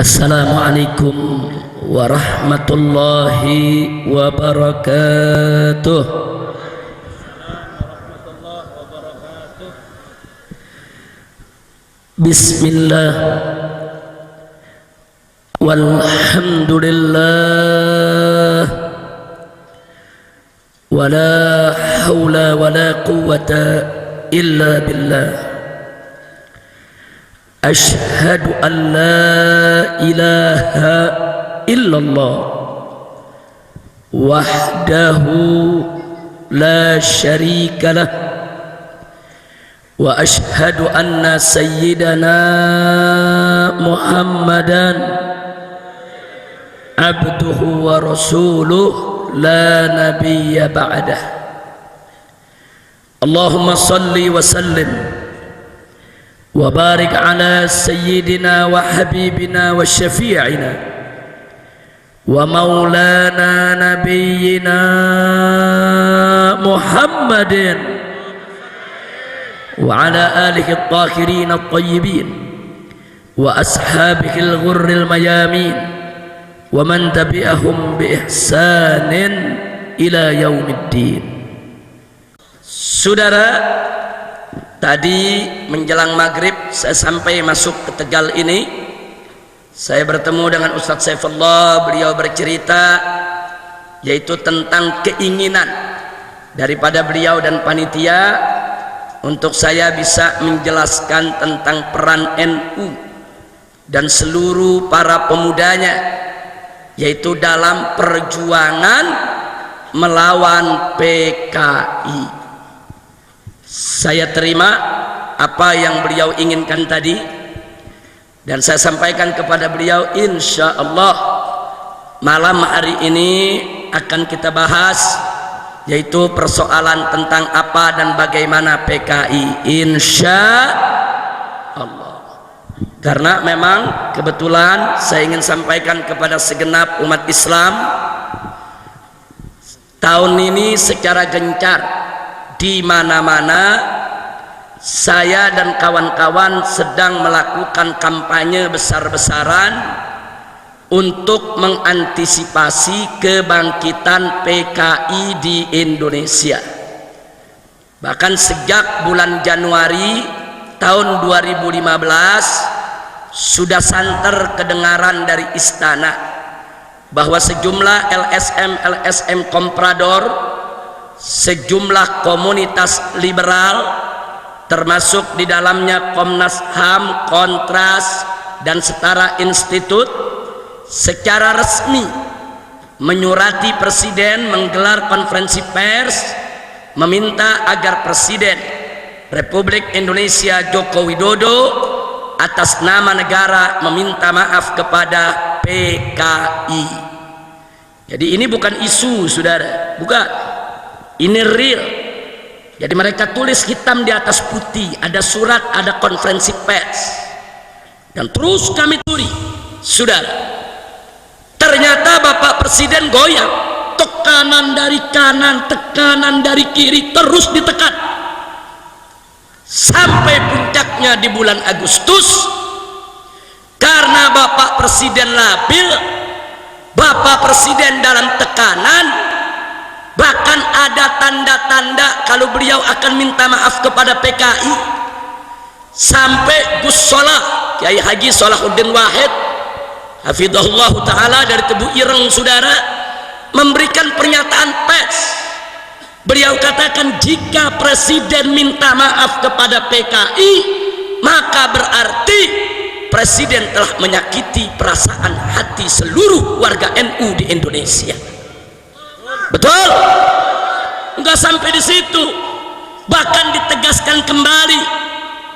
Assalamualaikum warahmatullahi wabarakatuh. Bismillah walhamdulillah wala hawla wala quwwata illa billah. Ashhadu an la ilaha illallah wahdahu la syarika lah wa ashhadu anna sayyidana Muhammadan abduhu wa rasuluh la nabiyya ba'dah. Allahumma salli wa sallim wa barik ala sayyidina wa habibina wa syafi'ina wa maulana nabiyyina Muhammadin wa ala alihi at-tahirin at-tayyibin wa ashabihi al-ghurril mayamin wa man tabi'ahum bi ihsanin ila yaumiddin. Saudara, tadi menjelang maghrib saya sampai masuk ke Tegal ini, saya bertemu dengan Ustadz Saifullah. Beliau bercerita yaitu tentang keinginan daripada beliau dan panitia untuk saya bisa menjelaskan tentang peran NU dan seluruh para pemudanya, yaitu dalam perjuangan melawan PKI. Saya terima apa yang beliau inginkan tadi dan saya sampaikan kepada beliau, insya Allah malam hari ini akan kita bahas yaitu persoalan tentang apa dan bagaimana PKI, insya Allah. Karena memang kebetulan saya ingin sampaikan kepada segenap umat Islam, tahun ini secara gencar di mana-mana saya dan kawan-kawan sedang melakukan kampanye besar-besaran untuk mengantisipasi kebangkitan PKI di Indonesia. Bahkan sejak bulan Januari tahun 2015 sudah santer kedengaran dari istana bahwa sejumlah LSM komprador, sejumlah komunitas liberal termasuk di dalamnya Komnas HAM, Kontras dan Setara Institut secara resmi menyurati Presiden, menggelar konferensi pers meminta agar Presiden Republik Indonesia Joko Widodo atas nama negara meminta maaf kepada PKI. Jadi ini bukan isu, saudara, bukan. Ini real. Jadi mereka tulis hitam di atas putih, ada surat, ada konferensi pers, dan terus kami turi, saudara. Ternyata Bapak Presiden goyang, tekanan dari kanan, tekanan dari kiri, terus ditekan sampai puncaknya di bulan Agustus. Karena Bapak Presiden labil, Bapak Presiden dalam tekanan, bahkan ada tanda-tanda kalau beliau akan minta maaf kepada PKI. Sampai Gus Solah, Kiai Haji Salahuddin Wahid hafizahullah ta'ala dari Tebu Ireng, saudara, memberikan pernyataan pers. Beliau katakan jika Presiden minta maaf kepada PKI, maka berarti Presiden telah menyakiti perasaan hati seluruh warga NU di Indonesia. Betul? Enggak sampai di situ, bahkan ditegaskan kembali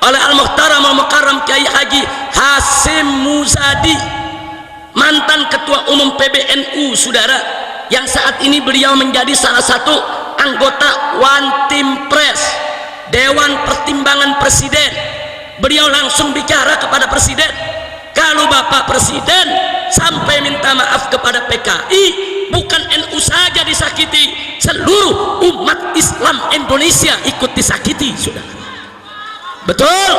oleh Al-Muhtaram Al-Mukarram Kiai Haji Hasim Muzadi, mantan Ketua Umum PBNU, saudara, yang saat ini beliau menjadi salah satu anggota One Team Press, Dewan Pertimbangan Presiden. Beliau langsung bicara kepada Presiden, kalau Bapak Presiden sampai minta maaf kepada PKI, bukan NU saja disakiti, seluruh umat Islam Indonesia ikut disakiti, saudara. Betul?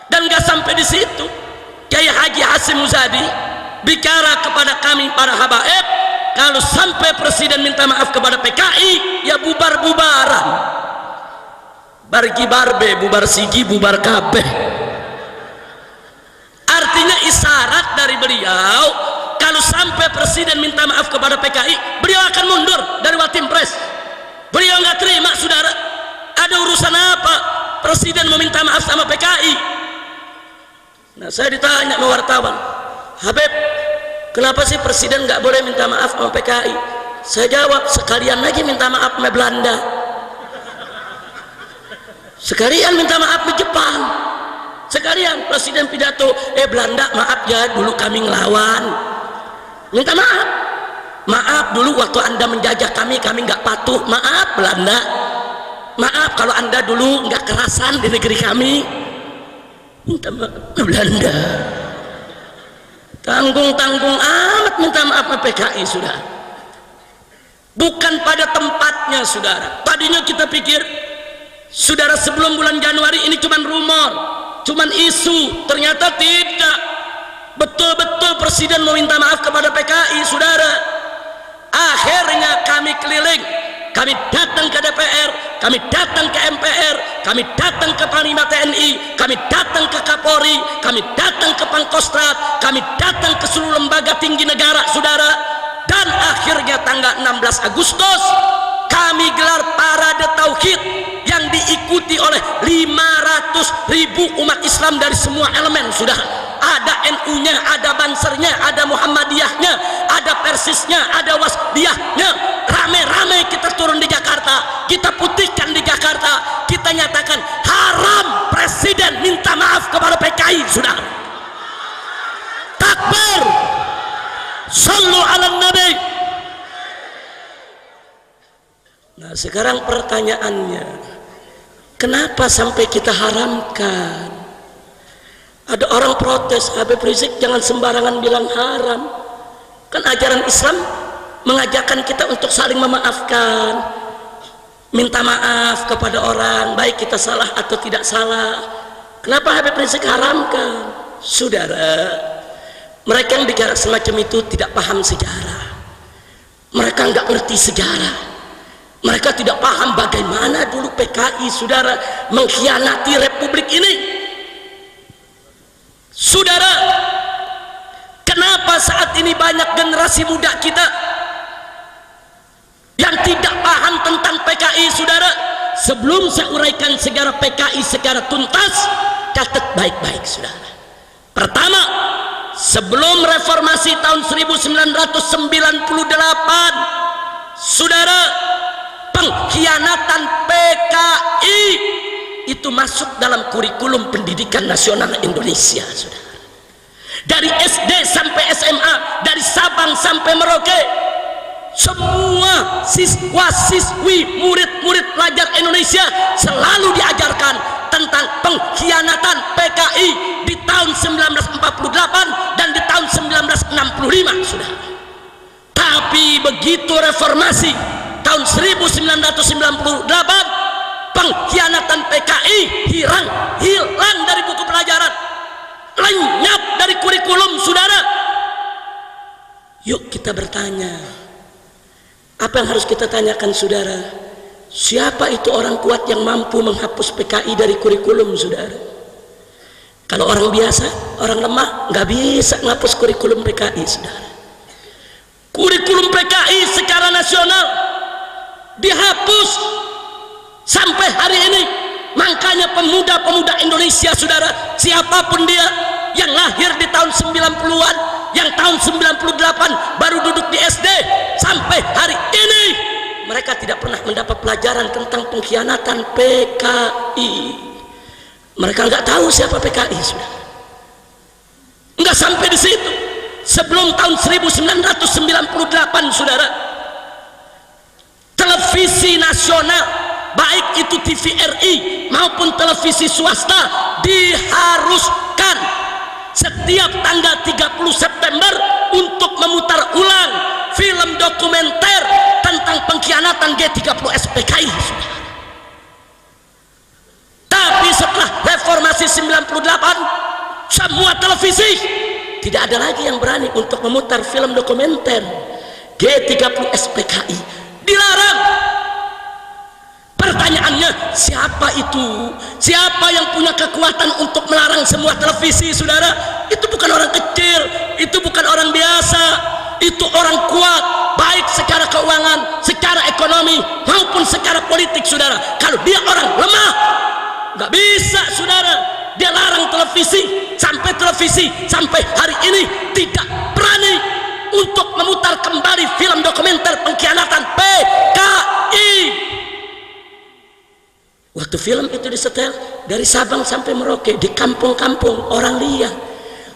Dan gak sampai di situ, Kiai Haji Hasyim Muzadi bicara kepada kami para habaib, kalau sampai presiden minta maaf kepada PKI, ya bubar-bubaran, bargi barbe, bubar sigi, bubar kabeh. Artinya isyarat dari beliau, kalau sampai presiden minta maaf kepada PKI, beliau akan mundur dari Watim-Pres. Beliau nggak terima, saudara. Ada urusan apa presiden meminta maaf sama PKI? Nah, saya ditanya sama wartawan, Habib, kenapa sih presiden nggak boleh minta maaf sama PKI? Saya jawab, sekalian lagi minta maaf sama Belanda, sekalian minta maaf sama Jepang, sekalian presiden pidato, Belanda maaf ya, dulu kami ngelawan, minta maaf, maaf dulu waktu anda menjajah kami nggak patuh, maaf Belanda, maaf kalau anda dulu nggak kerasan di negeri kami, minta maaf Belanda. Tanggung-tanggung amat minta maaf sama PKI, saudara. Bukan pada tempatnya, saudara. Tadinya kita pikir, saudara, sebelum bulan Januari ini cuman rumor, cuman isu. Ternyata tidak. Betul-betul presiden meminta maaf kepada PKI, saudara. Akhirnya kami keliling, kami datang ke DPR, kami datang ke MPR, kami datang ke Panglima TNI, kami datang ke Kapolri, kami datang ke Pangkostrat, kami datang ke seluruh lembaga tinggi negara, saudara. Dan akhirnya tanggal 16 Agustus kami gelar parade tauhid yang diikuti oleh 500.000 umat Islam dari semua elemen, saudara. Ada NU-nya, ada Bansernya, ada Muhammadiyahnya, ada Persisnya, ada Wasdiyahnya. Rame-rame kita turun di Jakarta, kita putihkan di Jakarta, kita nyatakan haram presiden minta maaf kepada PKI, saudara. Takbir, sallu ala nabi. Nah, sekarang pertanyaannya, kenapa sampai kita haramkan? Ada orang protes, Habib Rizik jangan sembarangan bilang haram. Kan ajaran Islam mengajarkan kita untuk saling memaafkan, minta maaf kepada orang, baik kita salah atau tidak salah. Kenapa Habib Rizik haramkan? Saudara, mereka yang bicara semacam itu tidak paham sejarah. Mereka nggak ngerti sejarah. Mereka tidak paham bagaimana dulu PKI, saudara, mengkhianati Republik ini. Saudara, kenapa saat ini banyak generasi muda kita yang tidak paham tentang PKI, saudara? Sebelum saya uraikan sejarah PKI secara tuntas, catat baik-baik, saudara. Pertama, sebelum reformasi tahun 1998, saudara, pengkhianatan PKI itu masuk dalam kurikulum pendidikan nasional Indonesia, saudara. Dari SD sampai SMA, dari Sabang sampai Merauke, semua siswa-siswi, murid-murid pelajar Indonesia selalu diajarkan tentang pengkhianatan PKI di tahun 1948 dan di tahun 1965, saudara. Tapi begitu reformasi tahun 1998, pengkhianatan PKI hilang dari buku pelajaran, lenyap dari kurikulum, saudara. Yuk kita bertanya, apa yang harus kita tanyakan, saudara? Siapa itu orang kuat yang mampu menghapus PKI dari kurikulum, saudara? Kalau orang biasa, orang lemah, nggak bisa menghapus kurikulum PKI, saudara. Kurikulum PKI secara nasional dihapus sampai hari ini. Makanya pemuda-pemuda Indonesia, saudara, siapapun dia yang lahir di tahun 90-an, yang tahun 98 baru duduk di SD, sampai hari ini mereka tidak pernah mendapat pelajaran tentang pengkhianatan PKI. Mereka nggak tahu siapa PKI, saudara. Nggak sampai di situ. Sebelum tahun 1998, saudara, televisi nasional, baik itu TVRI maupun televisi swasta, diharuskan setiap tanggal 30 September untuk memutar ulang film dokumenter tentang pengkhianatan G30S PKI, saudara. Tapi setelah reformasi 98, semua televisi tidak ada lagi yang berani untuk memutar film dokumenter G30 SPKI, dilarang. Pertanyaannya, siapa itu? Siapa yang punya kekuatan untuk melarang semua televisi, saudara? Itu bukan orang kecil, itu bukan orang biasa, itu orang kuat, baik secara keuangan, secara ekonomi, maupun secara politik, saudara. Kalau dia orang lemah, nggak bisa, saudara. Dia larang televisi, sampai hari ini tidak berani untuk memutar kembali film dokumenter pengkhianatan PKI. Waktu film itu disetel dari Sabang sampai Merauke, di kampung-kampung orang lihat,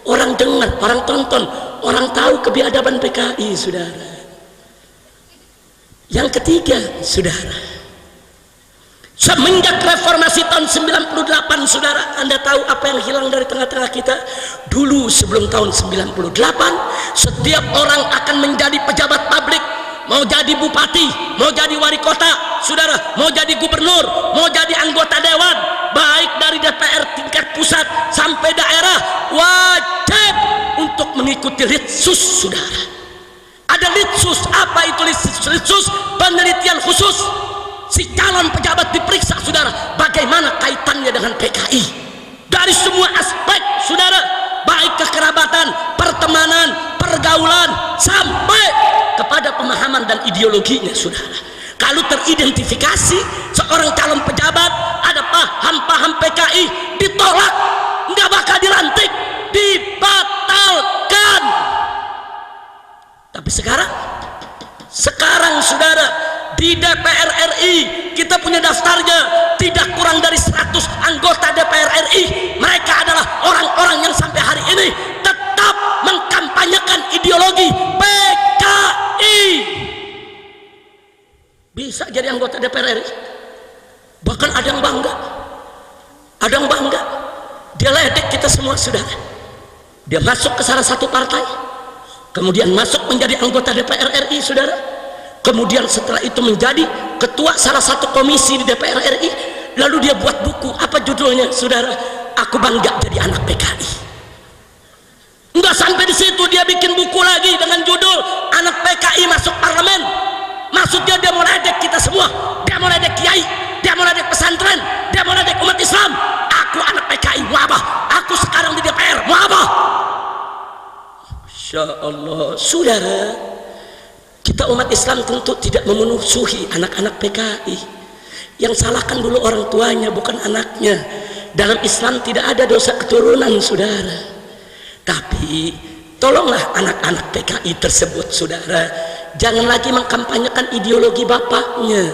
orang dengar, orang tonton, orang tahu kebiadaban PKI, saudara. Yang ketiga, saudara, semenjak reformasi tahun 98, saudara, Anda tahu apa yang hilang dari tengah-tengah kita? Dulu sebelum tahun 98, setiap orang akan menjadi pejabat publik, mau jadi bupati, mau jadi wali kota, saudara, mau jadi gubernur, mau jadi anggota dewan, baik dari DPR tingkat pusat sampai daerah, wajib untuk mengikuti litsus, saudara. Ada litsus. Apa itu litsus? Penelitian khusus. Si calon pejabat diperiksa, saudara, bagaimana kaitannya dengan PKI dari semua aspek, saudara, baik kekerabatan, pertemanan, pergaulan, sampai kepada pemahaman dan ideologinya, saudara. Kalau teridentifikasi seorang calon pejabat ada paham-paham PKI, ditolak, nggak bakal dilantik, dibatalkan. Tapi sekarang, saudara, di DPR RI kita punya daftarnya, tidak kurang dari 100 anggota DPR RI. Mereka adalah orang-orang yang sampai hari ini tetap mengkampanyekan ideologi PKI. Bisa jadi anggota DPR RI, bahkan ada yang bangga, dia ledek kita semua, saudara. Dia masuk ke salah satu partai, kemudian masuk menjadi anggota DPR RI, saudara. Kemudian setelah itu menjadi ketua salah satu komisi di DPR RI, lalu dia buat buku, apa judulnya, saudara? Aku bangga jadi anak PKI. Enggak sampai di situ, dia bikin buku lagi dengan judul Anak PKI Masuk Parlemen. Maksudnya dia mau ledek kita semua, dia mau ledek kiai, dia mau ledek pesantren, dia mau ledek umat Islam. Aku anak PKI, mau apa? Aku sekarang di DPR, mau apa? Masya Allah, saudara. Kita umat Islam tentu tidak memusuhi anak-anak PKI. Yang salahkan dulu orang tuanya, bukan anaknya. Dalam Islam tidak ada dosa keturunan, saudara. Tapi tolonglah anak-anak PKI tersebut, saudara, jangan lagi mengkampanyekan ideologi bapaknya.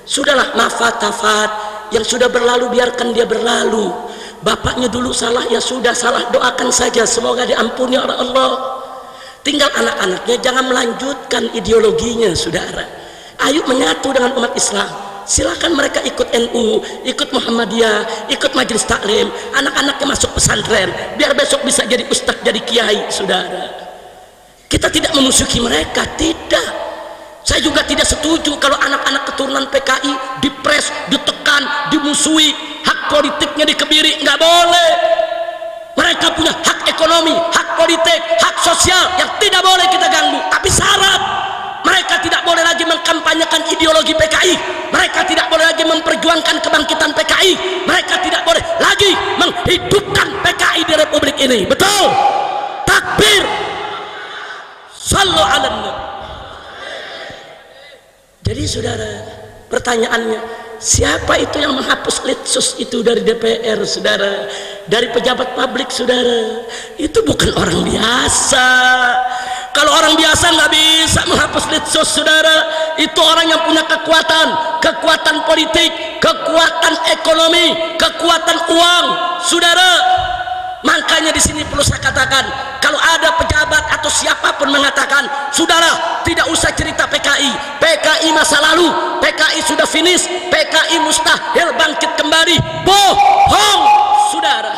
Sudahlah, nafat-tafat yang sudah berlalu biarkan dia berlalu. Bapaknya dulu salah, ya sudah salah, doakan saja semoga diampuni oleh Allah. Tinggal anak-anaknya jangan melanjutkan ideologinya, saudara. Ayo menyatu dengan umat Islam. Silakan mereka ikut NU, ikut Muhammadiyah, ikut majelis taklim, anak-anaknya masuk pesantren, biar besok bisa jadi ustadz, jadi kiai, saudara. Kita tidak memusuhi mereka, tidak. Saya juga tidak setuju kalau anak-anak keturunan PKI dipres, ditekan, dimusuhi, hak politiknya dikebiri, nggak boleh. Mereka punya hak ekonomi, hak politik, hak sosial yang tidak boleh kita ganggu. Tapi syarat, mereka tidak boleh lagi mengkampanyekan ideologi PKI. Mereka tidak boleh lagi memperjuangkan kebangkitan PKI. Mereka tidak boleh lagi menghidupkan PKI di Republik ini. Betul? Takbir. Sallu ala nabi. Jadi, saudara, pertanyaannya, siapa itu yang menghapus litsus itu dari DPR, saudara, dari pejabat publik, saudara? Itu bukan orang biasa. Kalau orang biasa nggak bisa menghapus litsus, saudara. Itu orang yang punya kekuatan politik, kekuatan ekonomi, kekuatan uang, saudara. Makanya di sini perlu saya katakan, kalau ada pejabat atau siapapun mengatakan, saudara, tidak usah cerita PKI, PKI masa lalu, PKI sudah finish, PKI mustahil bangkit kembali, bohong, saudara.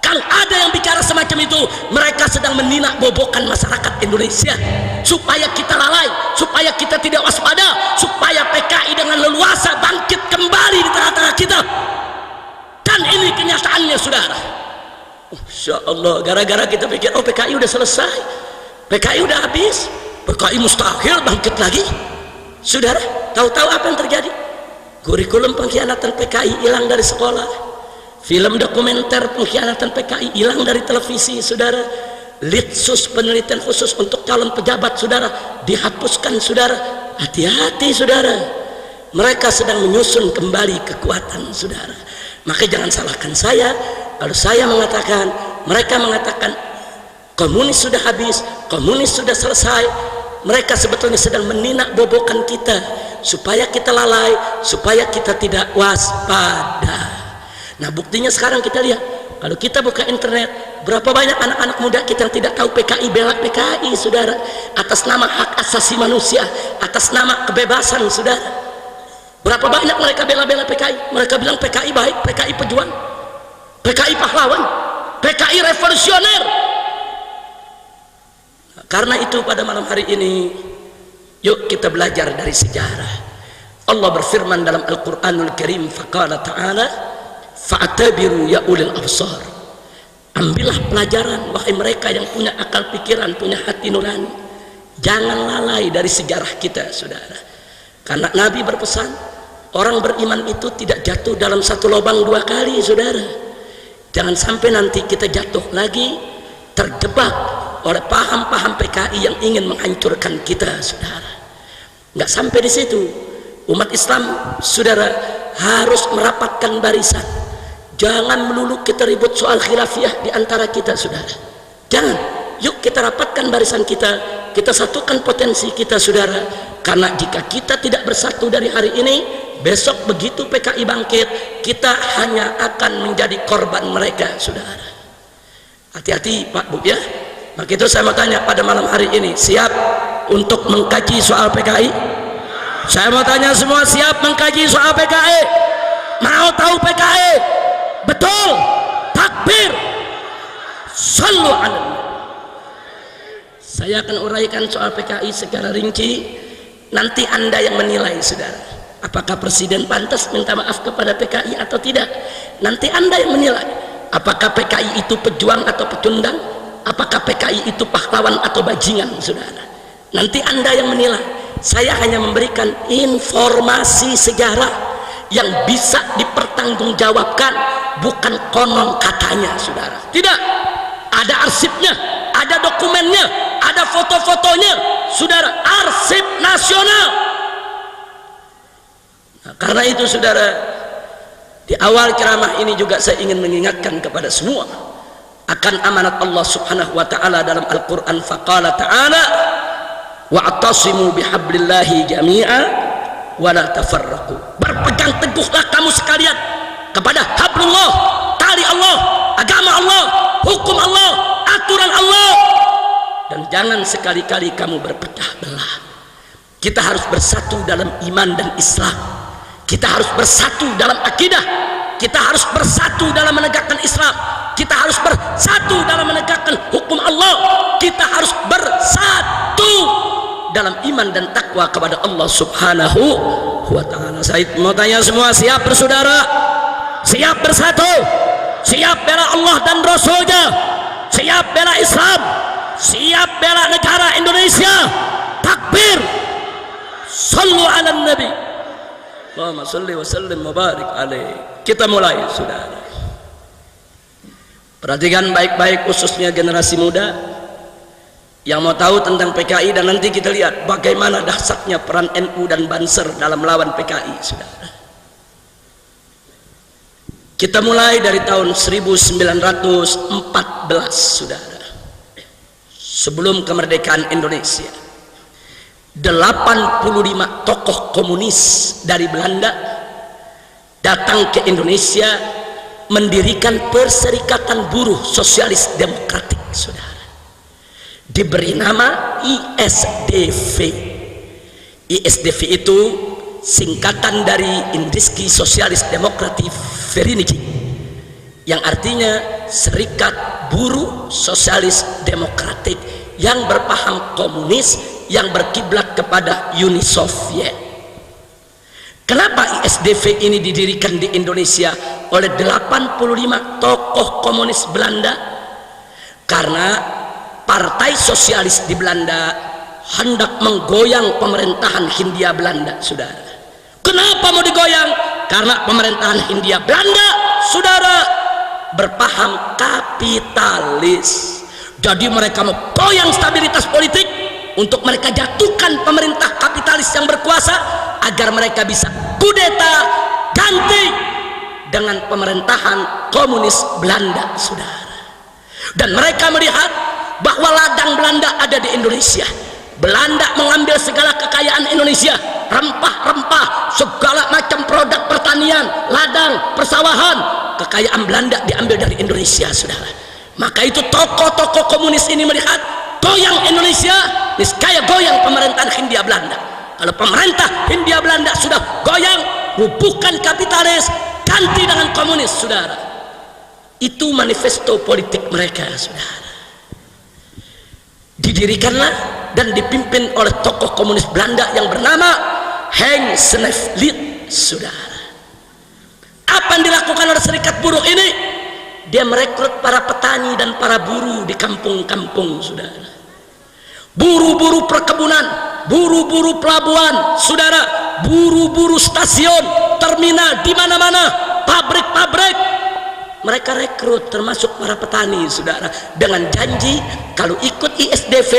Kalau ada yang bicara semacam itu, mereka sedang meninak bobokan masyarakat Indonesia, supaya kita lalai, supaya kita tidak waspada, supaya PKI dengan leluasa bangkit kembali di tengah-tengah kita. Dan ini kenyataannya, saudara. Insya Allah, gara-gara kita pikir oh PKI udah selesai, PKI udah habis, PKI mustahil bangkit lagi. Saudara, tahu-tahu apa yang terjadi? Kurikulum pengkhianatan PKI hilang dari sekolah, film dokumenter pengkhianatan PKI hilang dari televisi. Saudara, litsus penelitian khusus untuk calon pejabat saudara dihapuskan. Saudara, hati-hati saudara, mereka sedang menyusun kembali kekuatan saudara. Maka jangan salahkan saya kalau saya mengatakan, mereka mengatakan komunis sudah habis, komunis sudah selesai. Mereka sebetulnya sedang meninak bobokan kita supaya kita lalai, supaya kita tidak waspada. Nah buktinya sekarang kita lihat, kalau kita buka internet, berapa banyak anak-anak muda kita yang tidak tahu PKI, bela PKI saudara, atas nama hak asasi manusia, atas nama kebebasan saudara. Berapa banyak mereka bela-bela PKI, mereka bilang PKI baik, PKI pejuang, PKI pahlawan, PKI revolusioner. Nah, karena itu pada malam hari ini yuk kita belajar dari sejarah. Allah berfirman dalam Al-Quranul Karim, faqala ta'ala fa'tabiru ya ulil absar. Ambillah pelajaran wahai mereka yang punya akal pikiran, punya hati nurani. Jangan lalai dari sejarah kita saudara. Karena Nabi berpesan, orang beriman itu tidak jatuh dalam satu lubang dua kali saudara. Jangan sampai nanti kita jatuh lagi, terjebak oleh paham-paham PKI yang ingin menghancurkan kita saudara. Nggak sampai di situ, umat Islam saudara harus merapatkan barisan. Jangan melulu kita ribut soal khilafiyah di antara kita saudara. Jangan, yuk kita rapatkan barisan kita, kita satukan potensi kita saudara. Karena jika kita tidak bersatu dari hari ini, besok begitu PKI bangkit, kita hanya akan menjadi korban mereka saudara. Hati-hati Pak Bu ya. Maka itu saya mau tanya pada malam hari ini, siap untuk mengkaji soal PKI? Saya mau tanya semua, siap mengkaji soal PKI? Mau tahu PKI? Betul, takbir, sallu ala. Saya akan uraikan soal PKI secara rinci. Nanti Anda yang menilai saudara, apakah presiden pantas minta maaf kepada PKI atau tidak. Nanti Anda yang menilai, apakah PKI itu pejuang atau pecundang, apakah PKI itu pahlawan atau bajingan saudara. Nanti Anda yang menilai. Saya hanya memberikan informasi sejarah yang bisa dipertanggungjawabkan, bukan konon katanya saudara. Tidak, ada arsipnya, ada dokumennya, ada foto-fotonya saudara, arsip nasional. Nah, karena itu saudara, di awal ceramah ini juga saya ingin mengingatkan kepada semua akan amanat Allah subhanahu wa ta'ala dalam Al-Quran. Faqala ta'ala wa'tasimu bihablillahi jami'a wa la tafarraqu. Berpegang teguhlah kamu sekalian kepada hablullah, tali Allah, agama Allah, hukum Allah, aturan Allah, dan jangan sekali-kali kamu berpecah belah. Kita harus bersatu dalam iman dan Islam, kita harus bersatu dalam akidah, kita harus bersatu dalam menegakkan Islam, kita harus bersatu dalam menegakkan hukum Allah, kita harus bersatu dalam iman dan takwa kepada Allah subhanahu wa ta'ala. Saya mau tanya semua, siap bersaudara, siap bersatu, siap bela Allah dan Rasulnya, siap bela Islam, siap bela negara Indonesia? Takbir, sallu ala nabi, Allahumma salli wa sallim wa barik alaih. Kita mulai saudara. Perhatikan baik-baik khususnya generasi muda yang mau tahu tentang PKI, dan nanti kita lihat bagaimana dahsyatnya peran NU dan Banser dalam melawan PKI saudara. Kita mulai dari tahun 1914 saudara, sebelum kemerdekaan Indonesia. 85 tokoh komunis dari Belanda datang ke Indonesia mendirikan Perserikatan Buruh Sosialis Demokratik saudara, diberi nama ISDV. ISDV itu singkatan dari Indiski Sosialis Demokratik Verniki, yang artinya Serikat Buruh Sosialis Demokratik yang berpaham komunis, yang berkiblat kepada Uni Soviet. Kenapa ISDV ini didirikan di Indonesia oleh 85 tokoh komunis Belanda? karena partai sosialis di Belanda hendak menggoyang pemerintahan Hindia Belanda, saudara. Kenapa mau digoyang? Karena pemerintahan Hindia Belanda, saudara, berpaham kapitalis. Jadi mereka mau goyang stabilitas politik untuk mereka jatuhkan pemerintah kapitalis yang berkuasa agar mereka bisa kudeta ganti dengan pemerintahan komunis Belanda, saudara. Dan mereka melihat bahwa ladang Belanda ada di Indonesia. Belanda mengambil segala kekayaan Indonesia, rempah-rempah, segala macam produk pertanian, ladang, persawahan, kekayaan Belanda diambil dari Indonesia, saudara. Maka itu tokoh-tokoh komunis ini melihat goyang Indonesia, niscaya goyang pemerintahan Hindia Belanda. Kalau pemerintah Hindia Belanda sudah goyang, rubuhkan kapitalis, ganti dengan komunis, saudara. Itu manifesto politik mereka, saudara. Didirikanlah dan dipimpin oleh tokoh komunis Belanda yang bernama Henk Sneevliet, saudara. Apa yang dilakukan oleh serikat buruh ini? Dia merekrut para petani dan para buruh di kampung-kampung, saudara. Buru-buru perkebunan, buru-buru pelabuhan, saudara, buru-buru stasiun, terminal, di mana-mana, pabrik-pabrik, mereka rekrut, termasuk para petani, saudara, dengan janji kalau ikut ISDV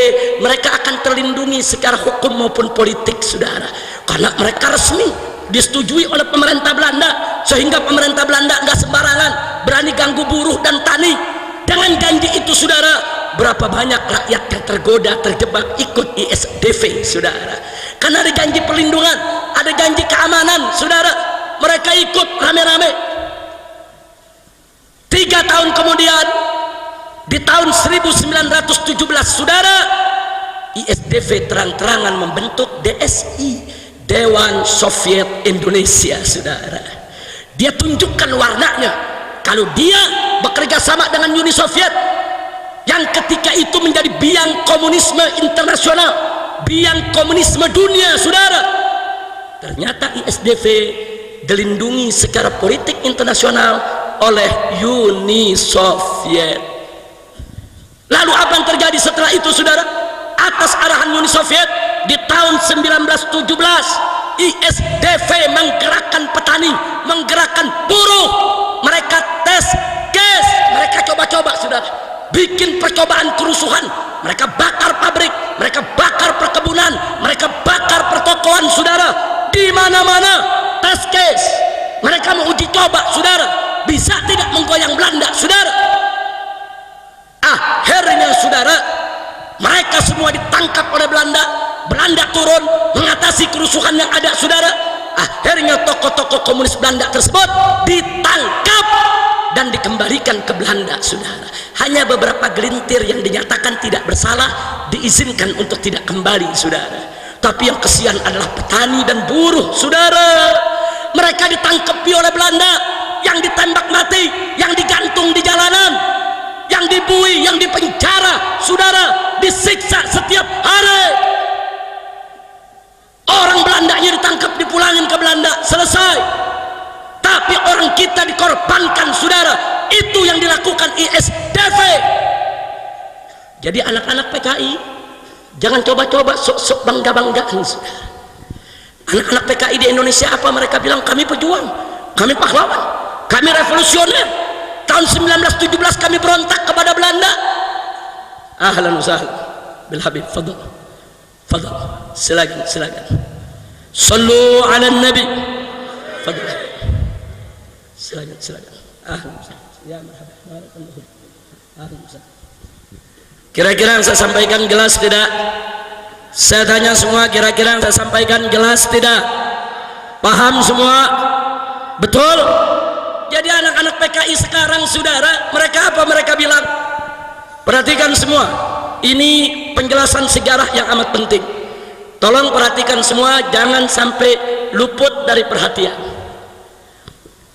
mereka akan terlindungi secara hukum maupun politik, saudara, karena mereka resmi disetujui oleh pemerintah Belanda, sehingga pemerintah Belanda nggak sembarangan berani ganggu buruh dan tani. Dengan janji itu, saudara, berapa banyak rakyat yang tergoda, terjebak ikut ISDV, saudara, karena ada janji perlindungan, ada janji keamanan, saudara. Mereka ikut rame-rame. 3 tahun kemudian, di tahun 1917, saudara, ISDV terang-terangan membentuk DSI, Dewan Soviet Indonesia, saudara. Dia tunjukkan warnanya kalau dia bekerja sama dengan Uni Soviet yang ketika itu menjadi biang komunisme internasional, biang komunisme dunia, saudara. Ternyata ISDV dilindungi secara politik internasional oleh Uni Soviet. Lalu apa yang terjadi setelah itu, saudara? Atas arahan Uni Soviet, di tahun 1917 ISDV menggerakkan petani, menggerakkan buruh. Mereka tes gas, mereka coba-coba, saudara, bikin percobaan kerusuhan. Mereka bakar pabrik, mereka bakar perkebunan, mereka bakar pertokoan, saudara, di mana-mana. Tes gas, mereka mau uji coba, saudara, bisa tidak menggoyang Belanda, saudara. Akhirnya, saudara, mereka semua ditangkap oleh Belanda. Belanda turun mengatasi kerusuhan yang ada, saudara. Akhirnya tokoh-tokoh komunis Belanda tersebut ditangkap dan dikembalikan ke Belanda, saudara. Hanya beberapa gelintir yang dinyatakan tidak bersalah diizinkan untuk tidak kembali, saudara. Tapi yang kesian adalah petani dan buruh, saudara. Mereka ditangkapi oleh Belanda, yang ditembak mati, yang digantung di jalanan, yang dibui, yang dipenjara, saudara, disiksa setiap hari. Orang Belandanya ditangkap, dipulangin ke Belanda, selesai. Tapi orang kita dikorbankan, saudara. Itu yang dilakukan ISDV. Jadi anak-anak PKI jangan coba-coba sok-sok bangga-banggaan, saudara. Anak-anak PKI di Indonesia apa mereka bilang? Kami pejuang, kami pahlawan, kami revolusioner. Tahun 1917 kami berontak kepada Belanda. Ahlan wa sahlan bil habib, fadhal, fadhal, silakan, silakan. Sallu ala nabi, fadhal, silakan, silakan. Ahlan wa sahlan, ya marhaba, barakallahu. Ahlan wa sahlan. Kira-kira yang saya sampaikan jelas tidak? Saya tanya semua, kira-kira yang saya sampaikan jelas tidak? Paham semua? Betul? Jadi anak-anak PKI sekarang, saudara, mereka apa mereka bilang? Perhatikan semua, ini penjelasan sejarah yang amat penting. Tolong perhatikan semua, jangan sampai luput dari perhatian.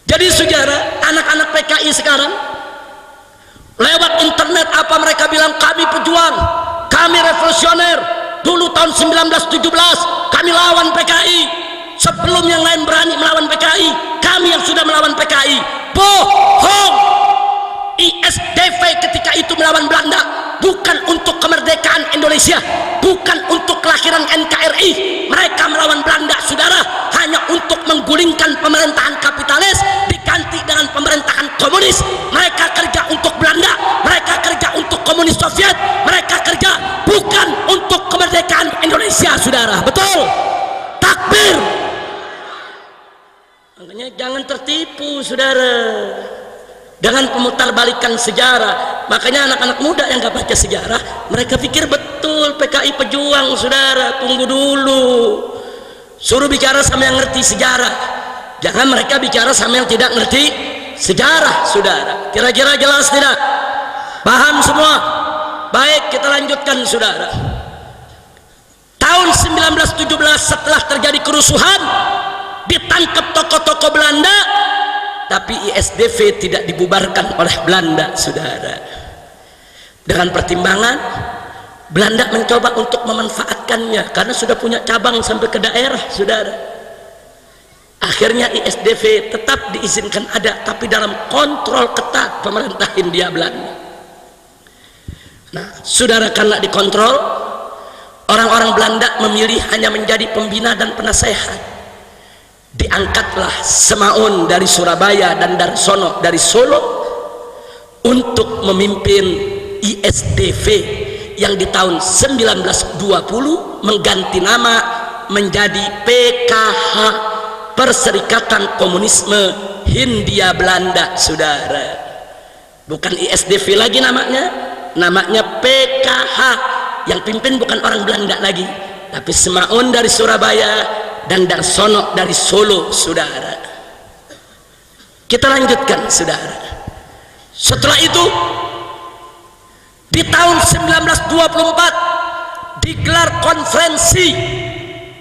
Jadi saudara, anak-anak PKI sekarang lewat internet apa mereka bilang? Kami pejuang, kami revolusioner. Dulu tahun 1917 kami lawan PKI. Sebelum yang lain berani melawan PKI, kami yang sudah melawan PKI. Bohong. ISDV ketika itu melawan Belanda Indonesia, bukan untuk kelahiran NKRI. Mereka melawan Belanda, saudara, hanya untuk menggulingkan pemerintahan kapitalis diganti dengan pemerintahan komunis. Mereka kerja untuk Belanda, mereka kerja untuk komunis Soviet, mereka kerja bukan untuk kemerdekaan Indonesia, saudara. Betul? Takbir. Makanya jangan tertipu, saudara, dengan pemutarbalikan sejarah. Makanya anak-anak muda yang gak baca sejarah, mereka pikir betul PKI pejuang, saudara. Tunggu dulu, suruh bicara sama yang ngerti sejarah, jangan mereka bicara sama yang tidak ngerti sejarah, saudara. Kira-kira jelas tidak? Paham semua? Baik, kita lanjutkan, saudara. Tahun 1917 setelah terjadi kerusuhan, ditangkap tokoh-tokoh Belanda, tapi ISDV tidak dibubarkan oleh Belanda, saudara. Dengan pertimbangan Belanda mencoba untuk memanfaatkannya karena sudah punya cabang sampai ke daerah, saudara. Akhirnya ISDV tetap diizinkan ada, tapi dalam kontrol ketat pemerintah Hindia Belanda. Nah, saudara, karena dikontrol, orang-orang Belanda memilih hanya menjadi pembina dan penasehat. Diangkatlah Semaun dari Surabaya dan Darsono dari Solo untuk memimpin ISDV yang di tahun 1920 mengganti nama menjadi PKH, Perserikatan Komunisme Hindia Belanda, saudara. Bukan ISDV lagi namanya PKH. Yang pimpin bukan orang Belanda lagi, tapi Semaun dari Surabaya dan Darsono dari Solo, saudara. Kita lanjutkan, saudara. Setelah itu di tahun 1924 digelar konferensi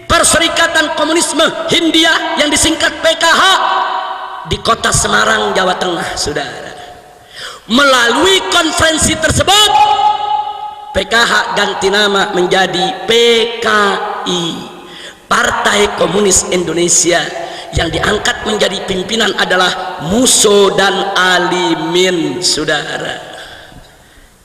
Perserikatan Komunisme Hindia yang disingkat PKH di kota Semarang, Jawa Tengah, saudara. Melalui konferensi tersebut PKH ganti nama menjadi PKI, Partai Komunis Indonesia, yang diangkat menjadi pimpinan adalah Musso dan Alimin, saudara.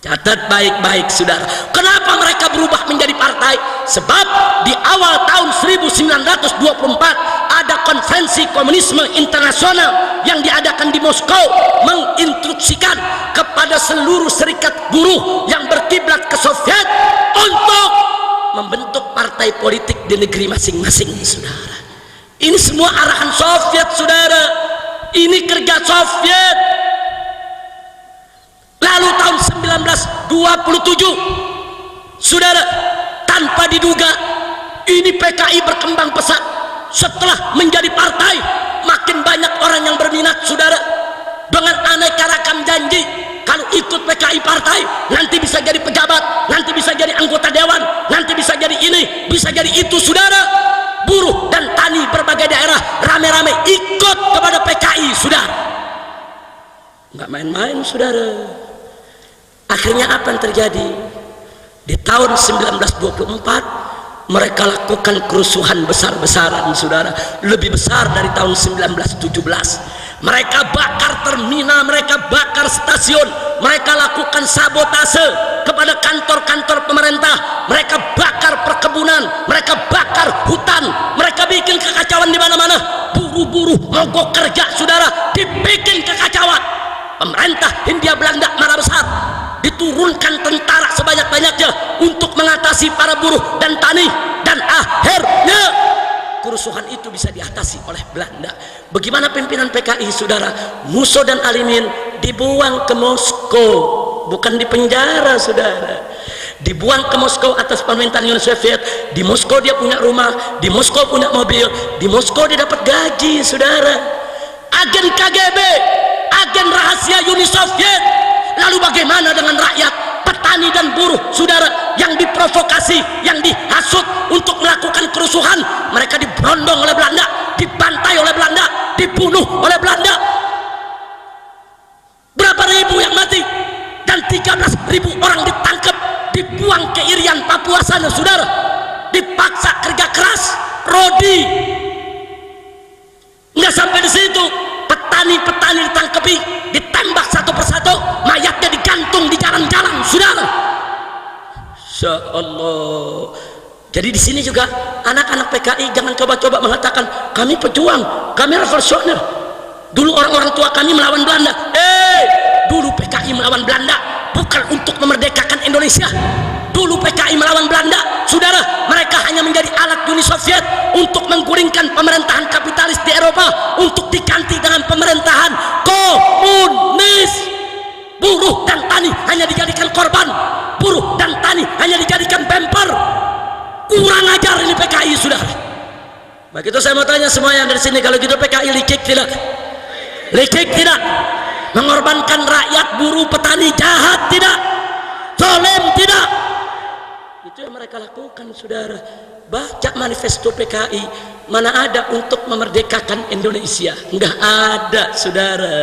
Catat baik-baik, saudara. Kenapa mereka berubah menjadi partai? Sebab di awal tahun 1924 ada konferensi komunisme internasional yang diadakan di Moskow, menginstruksikan kepada seluruh serikat buruh yang berkiblat ke Soviet untuk membentuk partai politik di negeri masing-masing, saudara. Ini semua arahan Soviet, saudara. Ini kerja Soviet. Lalu tahun 1927, saudara, tanpa diduga ini PKI berkembang pesat. Setelah menjadi partai, makin banyak orang yang berminat, saudara, dengan aneka rakam janji. Kalau ikut PKI partai, nanti bisa jadi pejabat, nanti bisa jadi anggota dewan, nanti bisa jadi ini, bisa jadi itu, saudara. Buruh dan tani berbagai daerah rame-rame ikut kepada PKI, saudara. Nggak main-main, saudara. Akhirnya apa yang terjadi? Di tahun 1924 mereka lakukan kerusuhan besar-besaran, saudara, lebih besar dari tahun 1917. Mereka bakar terminal, mereka bakar stasiun, mereka lakukan sabotase kepada kantor-kantor pemerintah, mereka bakar perkebunan, mereka bakar hutan, mereka bikin kekacauan di mana-mana. Buruh-buruh mogok kerja, saudara, dibikin kekacauan. Pemerintah Hindia Belanda marah besar, diturunkan tentara sebanyak-banyaknya untuk mengatasi para buruh dan tani, dan akhirnya kerusuhan itu bisa diatasi oleh Belanda. Bagaimana pimpinan PKI, saudara? Musso dan Alimin dibuang ke Moskow, bukan di penjara, saudara. Dibuang ke Moskow atas pemerintahan Uni Soviet. Di Moskow dia punya rumah, di Moskow punya mobil, di Moskow dia dapat gaji, saudara. Agen KGB, agen rahasia Uni Soviet. Lalu bagaimana dengan rakyat, petani dan buruh, saudara, yang diprovokasi, yang dihasut untuk melakukan kerusuhan? Mereka diberondong oleh Belanda, dibantai oleh Belanda, dibunuh oleh Belanda. Berapa ribu yang mati? Dan 13.000 orang ditangkap, dibuang ke Irian, Papua sana, saudara. Dipaksa kerja keras, rodi. Nggak sampai di situ, petani-petani ditangkapi, ditembak satu persatu, mayatnya digantung di jalan-jalan, saudara. Masya Allah. Jadi di sini juga anak-anak PKI jangan coba-coba mengatakan kami pejuang, kami revolusioner. Dulu orang-orang tua kami melawan Belanda. Dulu PKI melawan Belanda bukan untuk memerdekakan Indonesia. Dulu PKI melawan Belanda, saudara, mereka hanya menjadi alat Uni Soviet untuk menggulingkan pemerintahan kapitalis di Eropa untuk diganti dengan pemerintahan komunis. Buruh dan tani hanya dijadikan korban, buruh dan tani hanya dijadikan bemper. Kurang ajar ini PKI, saudara. Begitu saya mau tanya semua yang dari sini, kalau gitu PKI likik tidak? Likik tidak? Mengorbankan rakyat, buruh, petani jahat tidak? Zalim tidak? Itu yang mereka lakukan, saudara. Baca manifesto PKI, mana ada untuk memerdekakan Indonesia? Enggak ada, saudara.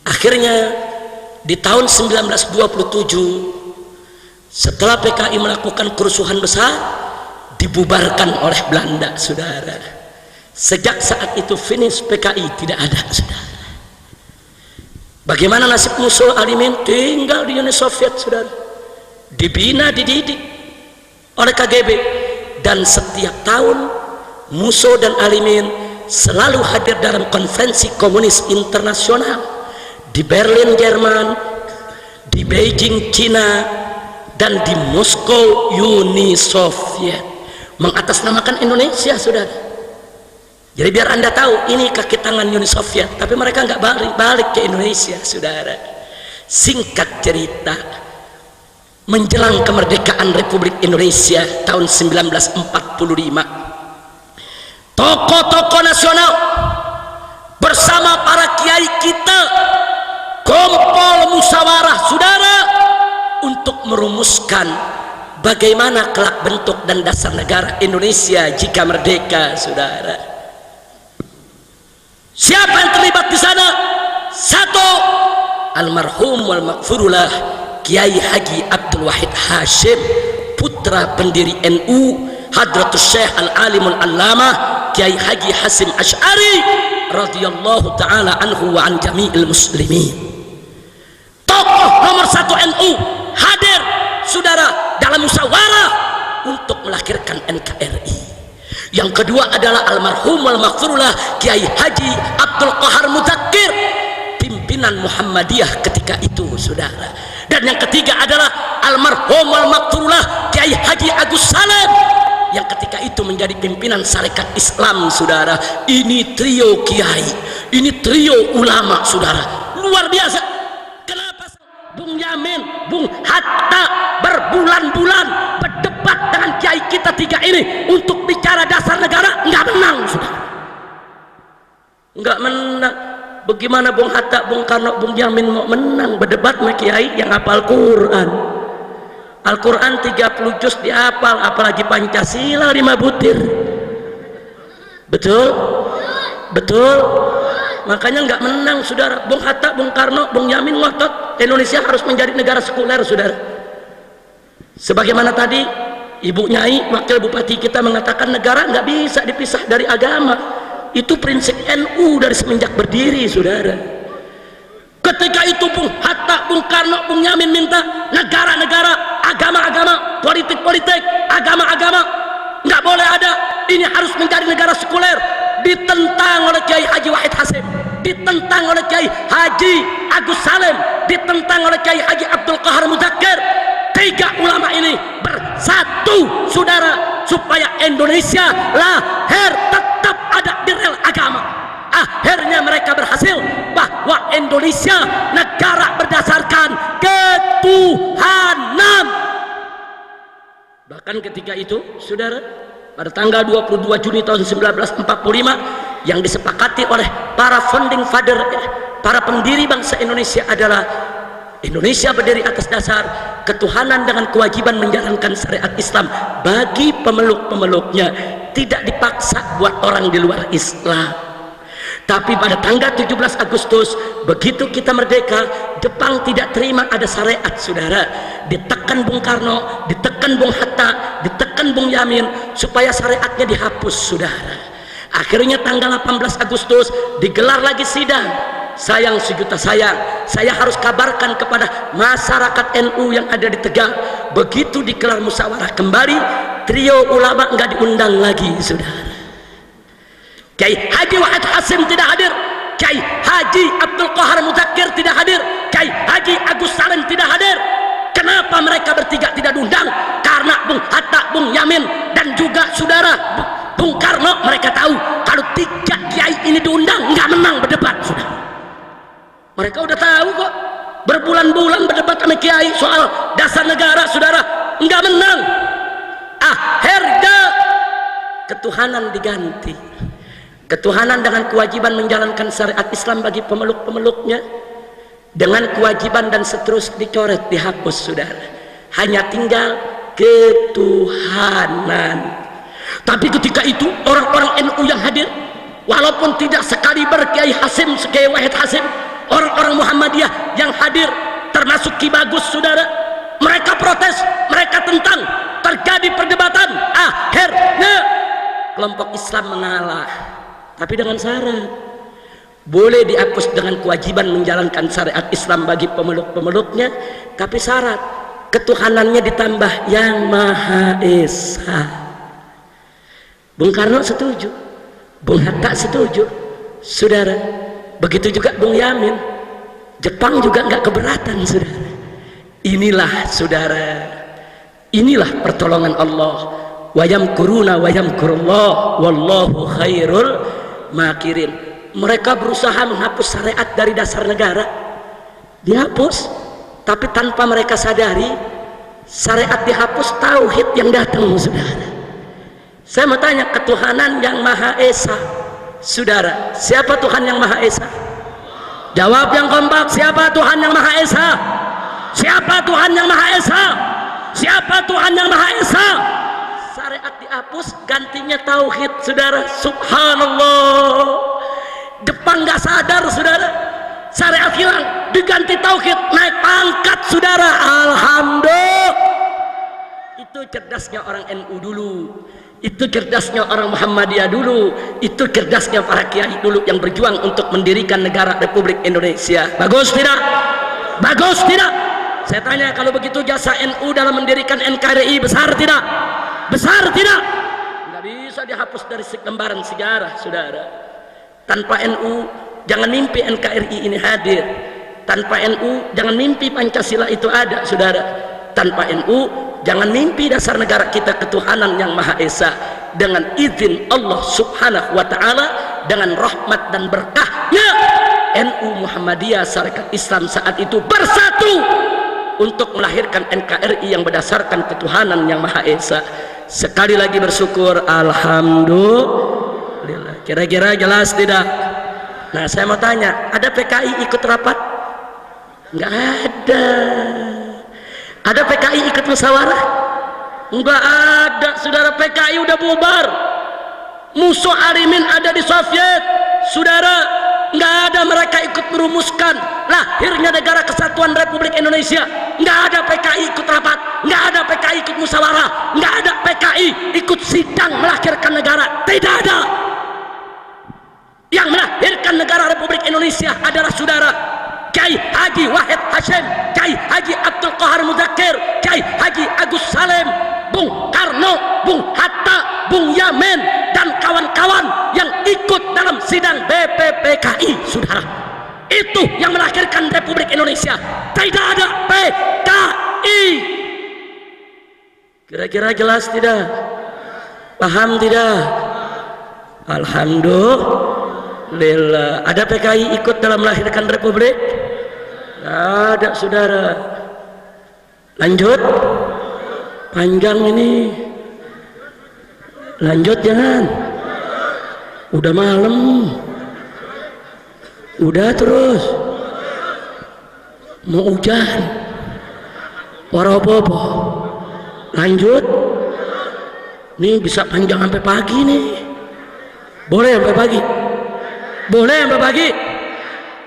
Akhirnya di tahun 1927, setelah PKI melakukan kerusuhan besar, dibubarkan oleh Belanda, saudara. Sejak saat itu finish PKI tidak ada, saudara. Bagaimana nasib Musul Alimin? Tinggal di Uni Soviet, saudara. Dibina, dididik oleh KGB, dan setiap tahun Musul dan Alimin selalu hadir dalam konferensi komunis internasional di Berlin, Jerman, di Beijing, Cina, dan di Moskow, Uni Soviet, mengatasnamakan Indonesia, saudara. Jadi biar anda tahu ini kaki tangan Uni Soviet, tapi mereka nggak balik ke Indonesia, saudara. Singkat cerita, menjelang kemerdekaan Republik Indonesia tahun 1945, tokoh-tokoh nasional bersama para kiai kita kumpul musyawarah, saudara, untuk merumuskan bagaimana kelak bentuk dan dasar negara Indonesia jika merdeka, saudara. Siapa yang terlibat di sana? Satu, almarhum wal maghfurullah Kiai Haji Abdul Wahid Hashim, putra pendiri NU, Hadratus Syekh Al-Alimul Allamah Kiai Haji Hasim Asy'ari radhiyallahu taala anhu wa an jami'il muslimin. Tokoh nomor satu NU hadir, saudara, dalam musyawarah untuk melahirkan NKRI. Yang kedua adalah almarhum wal maghfurullah Kiai Haji Abdul Qahar Mudzakkir, pimpinan Muhammadiyah ketika itu, saudara. Dan yang ketiga adalah almarhum wal maghfurullah Kiai Haji Agus Salim, yang ketika itu menjadi pimpinan Sarekat Islam, saudara. Ini trio kiai, ini trio ulama, saudara, luar biasa. Kenapa Bung Yamin, Bung Hatta berbulan-bulan berdebat dengan kiai kita tiga ini untuk bicara dasar negara? Nggak menang, saudara. Nggak menang. Bagaimana Bung Hatta, Bung Karno, Bung Yamin mau menang berdebat sama kiai yang hafal Quran? Al-Quran 30 juz dihafal, apalagi Pancasila 5 butir. Betul? Betul? Makanya nggak menang, saudara. Bung Hatta, Bung Karno, Bung Yamin ngotot Indonesia harus menjadi negara sekuler, saudara. Sebagaimana tadi Ibu Nyai, wakil bupati kita, mengatakan negara nggak bisa dipisah dari agama. Itu prinsip NU dari semenjak berdiri, saudara. Ketika itu Bung Hatta, Bung Karno, Bung Yamin minta negara-negara, agama-agama, politik-politik, agama-agama nggak boleh ada, ini harus menjadi negara sekuler. Ditentang oleh Kiai Haji Wahid Hasim, ditentang oleh Kiai Haji Agus Salim, ditentang oleh Kiai Haji Abdul Qahar Mudzakkir. Tiga ulama ini bersatu, saudara, supaya Indonesia lahir tetap ada di rel agama. Akhirnya mereka berhasil bahwa Indonesia negara berdasarkan ketuhanan. Bahkan ketika itu, saudara, pada tanggal 22 Juni tahun 1945, yang disepakati oleh para founding father, para pendiri bangsa Indonesia adalah Indonesia berdiri atas dasar ketuhanan dengan kewajiban menjalankan syariat Islam bagi pemeluk-pemeluknya, tidak dipaksa buat orang di luar Islam. Tapi pada tanggal 17 Agustus, begitu kita merdeka, Jepang tidak terima ada syariat, saudara. Ditekan Bung Karno, ditekan Bung Hatta, ditekan Bung Yamin supaya syariatnya dihapus, saudara. Akhirnya tanggal 18 Agustus digelar lagi sidang sayang sejuta sayang, saya harus kabarkan kepada masyarakat NU yang ada di Tegal, begitu dikelar musyawarah kembali, trio ulama enggak diundang lagi, saudara. Kiai Haji Wahid Hasim tidak hadir, Kiai Haji Abdul Qahar Mudzakkir tidak hadir, Kiai Haji Agus Salim tidak hadir. Kenapa mereka bertiga tidak diundang? Karena Bung Hatta, Bung Yamin, dan juga saudara Bung Karno, mereka tahu kalau tiga kiai ini diundang nggak menang berdebat, saudara. Mereka udah tahu kok, berbulan-bulan berdebat sama kiai soal dasar negara, saudara, nggak menang. Akhirnya ketuhanan diganti, ketuhanan dengan kewajiban menjalankan syariat Islam bagi pemeluk-pemeluknya, dengan kewajiban dan seterusnya dicoret, dihapus, saudara. Hanya tinggal ketuhanan. Tapi ketika itu orang-orang NU yang hadir, walaupun tidak sekaliber Kiai Hasim, Kiai Wahid Hasim, orang-orang Muhammadiyah yang hadir termasuk Ki Bagus, saudara, mereka protes, mereka tentang, terjadi perdebatan. Akhirnya kelompok Islam mengalah, tapi dengan syarat boleh dihapus dengan kewajiban menjalankan syariat Islam bagi pemeluk-pemeluknya, tapi syarat ketuhanannya ditambah yang Maha Esa. Bung Karno setuju, Bung Hatta setuju, saudara. Begitu juga Bung Yamin. Jepang juga nggak keberatan, saudara. Inilah, saudara, inilah pertolongan Allah. Wa yamkuruna wa yamkurullah wallahu khairul makirin. Mereka berusaha menghapus syariat dari dasar negara, dihapus, tapi tanpa mereka sadari syariat dihapus, tauhid yang datang, saudara. Saya mau tanya, ketuhanan yang Maha Esa, saudara, siapa Tuhan yang Maha Esa? Jawab yang kompak, siapa Tuhan yang Maha Esa? Siapa Tuhan yang Maha Esa? Siapa Tuhan yang Maha Esa? Syariat dihapus, gantinya tauhid, saudara. Subhanallah. Jepang nggak sadar, saudara, syariat hilang, diganti tauhid, naik pangkat, saudara. Alhamdulillah. Itu cerdasnya orang NU dulu, itu cerdasnya orang Muhammadiyah dulu, itu cerdasnya para kiai dulu yang berjuang untuk mendirikan negara Republik Indonesia. Bagus tidak? Bagus tidak? Saya tanya, kalau begitu jasa NU dalam mendirikan NKRI besar tidak? Besar tidak? Nggak bisa dihapus dari lembaran sejarah, saudara. Tanpa NU jangan mimpi NKRI ini hadir, tanpa NU jangan mimpi Pancasila itu ada, saudara. Tanpa NU jangan mimpi dasar negara kita ketuhanan yang Maha Esa. Dengan izin Allah Subhanahu wa Ta'ala, dengan rahmat dan berkahnya, NU Muhammadiyah Syarikat Islam saat itu bersatu untuk melahirkan NKRI yang berdasarkan ketuhanan yang Maha Esa. Sekali lagi bersyukur, alhamdulillah. Kira-kira jelas tidak? Nah, saya mau tanya, ada PKI ikut rapat? Nggak ada. Ada PKI ikut musyawarah? Nggak ada, saudara. PKI udah bubar. Musuh Arimin ada di Soviet, saudara. Nggak ada mereka ikut merumuskan lahirnya negara kesatuan Republik Indonesia. Nggak ada PKI ikut rapat, nggak ada PKI ikut musyawarah, nggak ada PKI ikut sidang melahirkan negara. Tidak ada. Yang melahirkan negara Republik Indonesia adalah saudara Kiai Haji Wahid Hasim, Kiai Haji Abdul Qahar Mudzakkir, Kiai Haji Agus Salim, Bung Karno, Bung Hatta, Bung Yamin, dan kawan-kawan yang ikut dalam sidang BPPKI, saudara. Itu yang melahirkan Republik Indonesia. Tidak ada PKI. Kira-kira jelas tidak? Paham tidak? Alhamdulillah. Ada PKI ikut dalam melahirkan Republik? Ada, saudara. Lanjut. Panjang ini. Lanjut jangan. Udah malam. Udah terus. Mau hujan. Warabobo. Lanjut. Nih bisa panjang sampai pagi nih. Boleh sampai pagi? Boleh sampai pagi?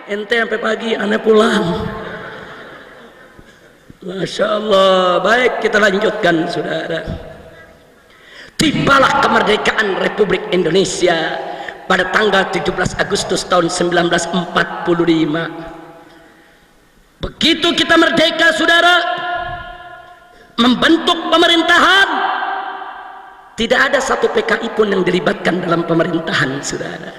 Ente sampai pagi, aneh pulang. Masya Allah. Baik, kita lanjutkan, saudara. Tibalah kemerdekaan Republik Indonesia. pada tanggal 17 Agustus tahun 1945. Begitu kita merdeka, saudara, membentuk pemerintahan, tidak ada satu PKI pun yang dilibatkan dalam pemerintahan, saudara.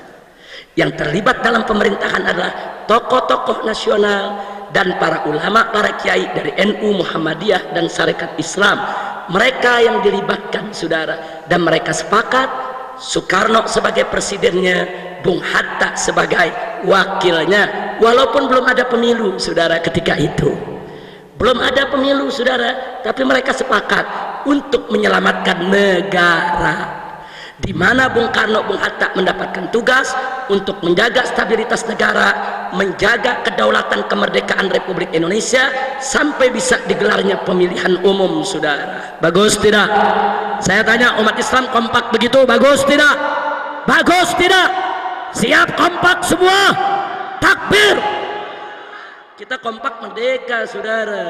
Yang terlibat dalam pemerintahan adalah tokoh-tokoh nasional dan para ulama, para kiai dari NU, Muhammadiyah dan Sarekat Islam. Mereka yang dilibatkan, saudara, dan mereka sepakat Soekarno sebagai presidennya, Bung Hatta sebagai wakilnya, walaupun belum ada pemilu, saudara. Ketika itu belum ada pemilu, saudara, tapi mereka sepakat untuk menyelamatkan negara, di mana Bung Karno, Bung Hatta mendapatkan tugas untuk menjaga stabilitas negara, menjaga kedaulatan kemerdekaan Republik Indonesia sampai bisa digelarnya pemilihan umum, saudara. Bagus tidak? Saya tanya umat Islam, kompak begitu? Bagus tidak? Bagus tidak? Siap kompak semua? Takbir! Kita kompak merdeka, saudara.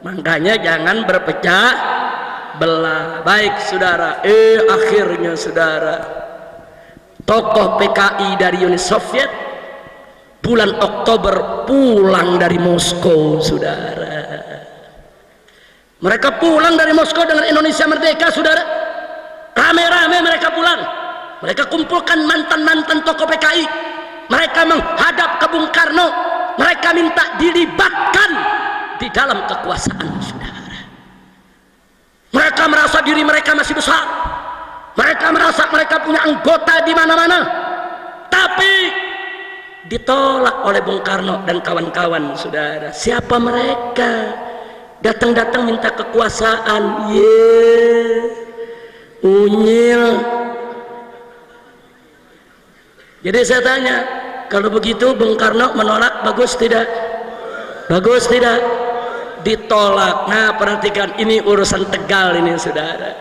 Makanya jangan berpecah belah. Baik, saudara. Akhirnya, saudara, tokoh PKI dari Uni Soviet bulan Oktober pulang dari Moskow, saudara. Mereka pulang dari Moskow dengan Indonesia merdeka, saudara. Rame-rame mereka pulang. Mereka kumpulkan mantan-mantan tokoh PKI. Mereka menghadap ke Bung Karno. Mereka minta dilibatkan di dalam kekuasaan, saudara. Mereka merasa diri mereka masih besar. Mereka merasa mereka punya anggota di mana-mana. Tapi ditolak oleh Bung Karno dan kawan-kawan, saudara. Siapa mereka? Datang-datang minta kekuasaan. Unyil. Jadi saya tanya, kalau begitu Bung Karno menolak, bagus tidak? Bagus tidak? Ditolak. Nah, perhatikan, ini urusan Tegal ini, saudara.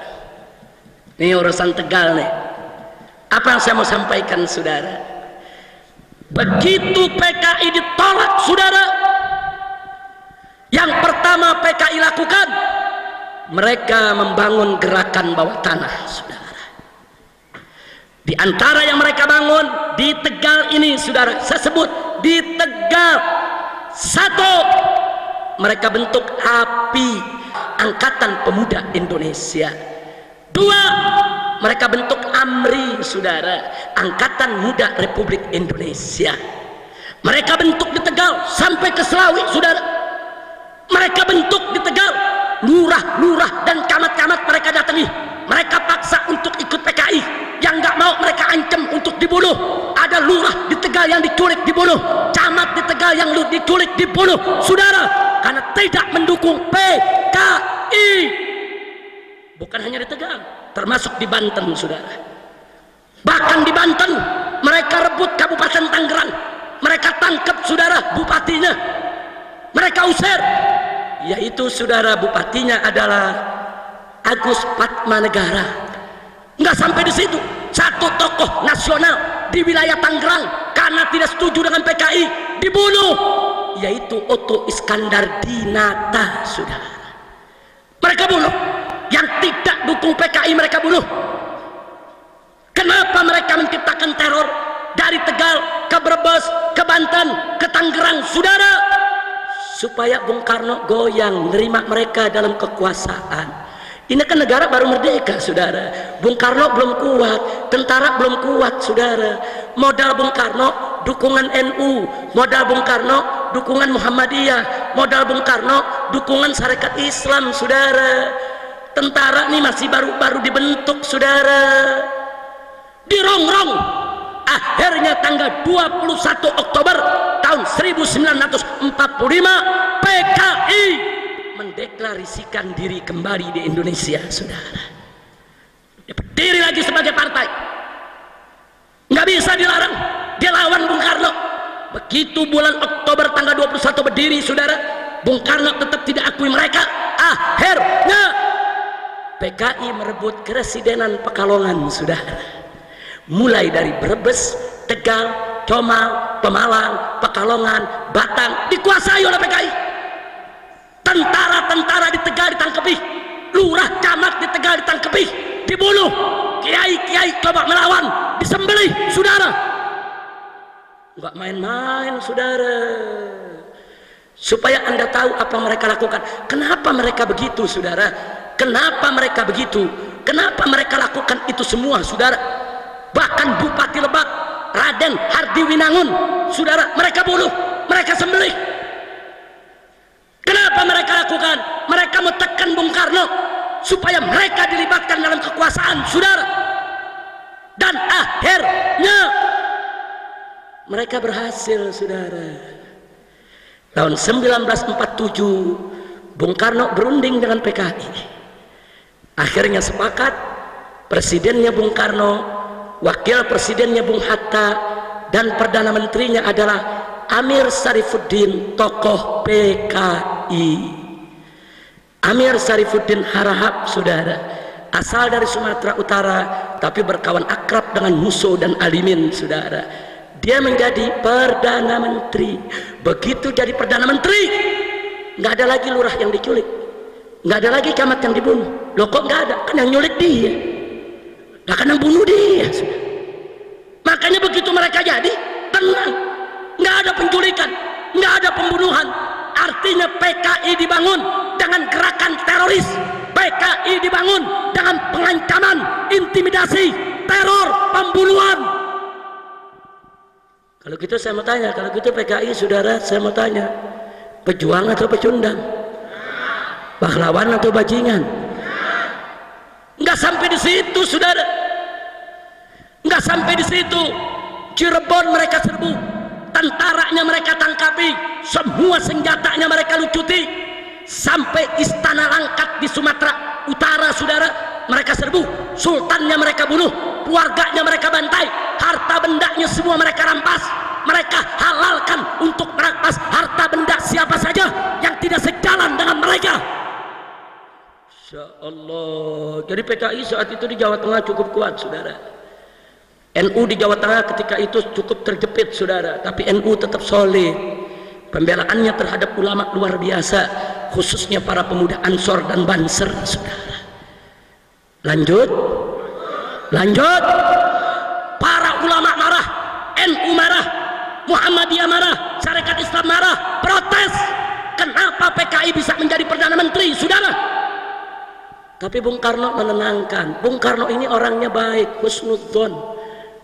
Ini urusan Tegal nih. Apa yang saya mau sampaikan, saudara? Begitu PKI ditolak, saudara, yang pertama PKI lakukan, mereka membangun gerakan bawah tanah, saudara. Di antara yang mereka bangun di Tegal ini, saudara, saya sebut di Tegal. Satu, mereka bentuk API, Angkatan Pemuda Indonesia. Dua, mereka bentuk AMRI, saudara, Angkatan Muda Republik Indonesia. Mereka bentuk di Tegal sampai ke Selawi, saudara. Mereka bentuk di Tegal, lurah-lurah dan camat-camat mereka datangi. Mereka paksa untuk ikut PKI. Yang nggak mau mereka ancam untuk dibunuh. Ada lurah di Tegal yang diculik dibunuh, camat di Tegal yang diculik dibunuh, saudara, karena tidak mendukung PKI. Bukan hanya di Tegal, termasuk di Banten, saudara. Bahkan di Banten mereka rebut Kabupaten Tangerang. Mereka tangkap, saudara, bupatinya. Mereka usir, yaitu, saudara, bupatinya adalah Agus Patmanegara. Nggak sampai di situ, satu tokoh nasional di wilayah Tangerang karena tidak setuju dengan PKI dibunuh, yaitu Otto Iskandar Dinata, saudara. Mereka bunuh. Yang tidak dukung PKI mereka bunuh. Kenapa mereka menciptakan teror dari Tegal ke Brebes, ke Banten, ke Tangerang, saudara? Supaya Bung Karno goyang, nerima mereka dalam kekuasaan. Ini kan negara baru merdeka, saudara. Bung Karno belum kuat, tentara belum kuat, saudara. Modal Bung Karno dukungan NU, modal Bung Karno dukungan Muhammadiyah, modal Bung Karno dukungan Sarekat Islam, saudara. Tentara nih masih baru dibentuk, saudara. Dirongrong. Akhirnya tanggal 21 Oktober tahun 1945 PKI mendeklarasikan diri kembali di Indonesia, saudara. Dia berdiri lagi sebagai partai, nggak bisa dilarang. Dia lawan Bung Karno. Begitu bulan Oktober tanggal 21 berdiri, saudara, Bung Karno tetap tidak akui mereka. Akhirnya PKI merebut keresidenan Pekalongan, saudara. Mulai dari Brebes, Tegal, Comal, Pemalang, Pekalongan, Batang dikuasai oleh PKI. Tentara-tentara di Tegal ditangkepi, lurah camat di Tegal ditangkepi, dibunuh. Kiai-kiai coba melawan, sembelih, saudara. Enggak main-main, saudara. Supaya Anda tahu apa mereka lakukan. Kenapa mereka begitu, saudara? Kenapa mereka begitu? Kenapa mereka lakukan itu semua, saudara? Bahkan Bupati Lebak, Raden Hardi Winangun, saudara, mereka bunuh, mereka sembelih. Kenapa mereka lakukan? Mereka menekan Bung Karno supaya mereka dilibatkan dalam kekuasaan, saudara. Dan akhirnya mereka berhasil, saudara. Tahun 1947 Bung Karno berunding dengan PKI. Akhirnya sepakat, presidennya Bung Karno, wakil presidennya Bung Hatta, dan perdana menterinya adalah Amir Sarifuddin, tokoh PKI. Amir Sarifuddin Harahap, saudara, asal dari Sumatera Utara tapi berkawan akrab dengan Musso dan Alimin, saudara. Dia menjadi perdana menteri. Begitu jadi perdana menteri, nggak ada lagi lurah yang diculik, nggak ada lagi camat yang dibunuh. Loh kok nggak ada? Kan yang nyulik dia, nggak kan yang bunuh dia. Makanya begitu mereka jadi tenang, nggak ada penculikan, nggak ada pembunuhan. Artinya PKI dibangun dengan gerakan teroris, PKI dibangun dengan pengancaman, intimidasi, teror, pembunuhan. Kalau gitu saya mau tanya, kalau gitu PKI, saudara, saya mau tanya, pejuang atau pecundang? Pahlawan atau bajingan? Nggak sampai di situ, saudara. Nggak sampai di situ. Cirebon mereka serbu, tentaranya mereka tangkapi, semua senjatanya mereka lucuti, sampai Istana Langkat di Sumatera Utara, saudara, mereka serbu, sultannya mereka bunuh, keluarganya mereka bantai, harta bendanya semua mereka rampas. Mereka halalkan untuk merampas harta benda siapa saja yang tidak sejalan dengan mereka. Insya Allah. Jadi PKI saat itu di Jawa Tengah cukup kuat, saudara. NU di Jawa Tengah ketika itu cukup terjepit, saudara, tapi NU tetap solid. Pembelaannya terhadap ulama luar biasa, khususnya para pemuda Ansor dan Banser, saudara. Lanjut. Para ulama marah, NU marah, Muhammadiyah marah, Syarikat Islam marah, protes. Kenapa PKI bisa menjadi perdana menteri, saudara? Tapi Bung Karno menenangkan. Bung Karno ini orangnya baik, husnudzon,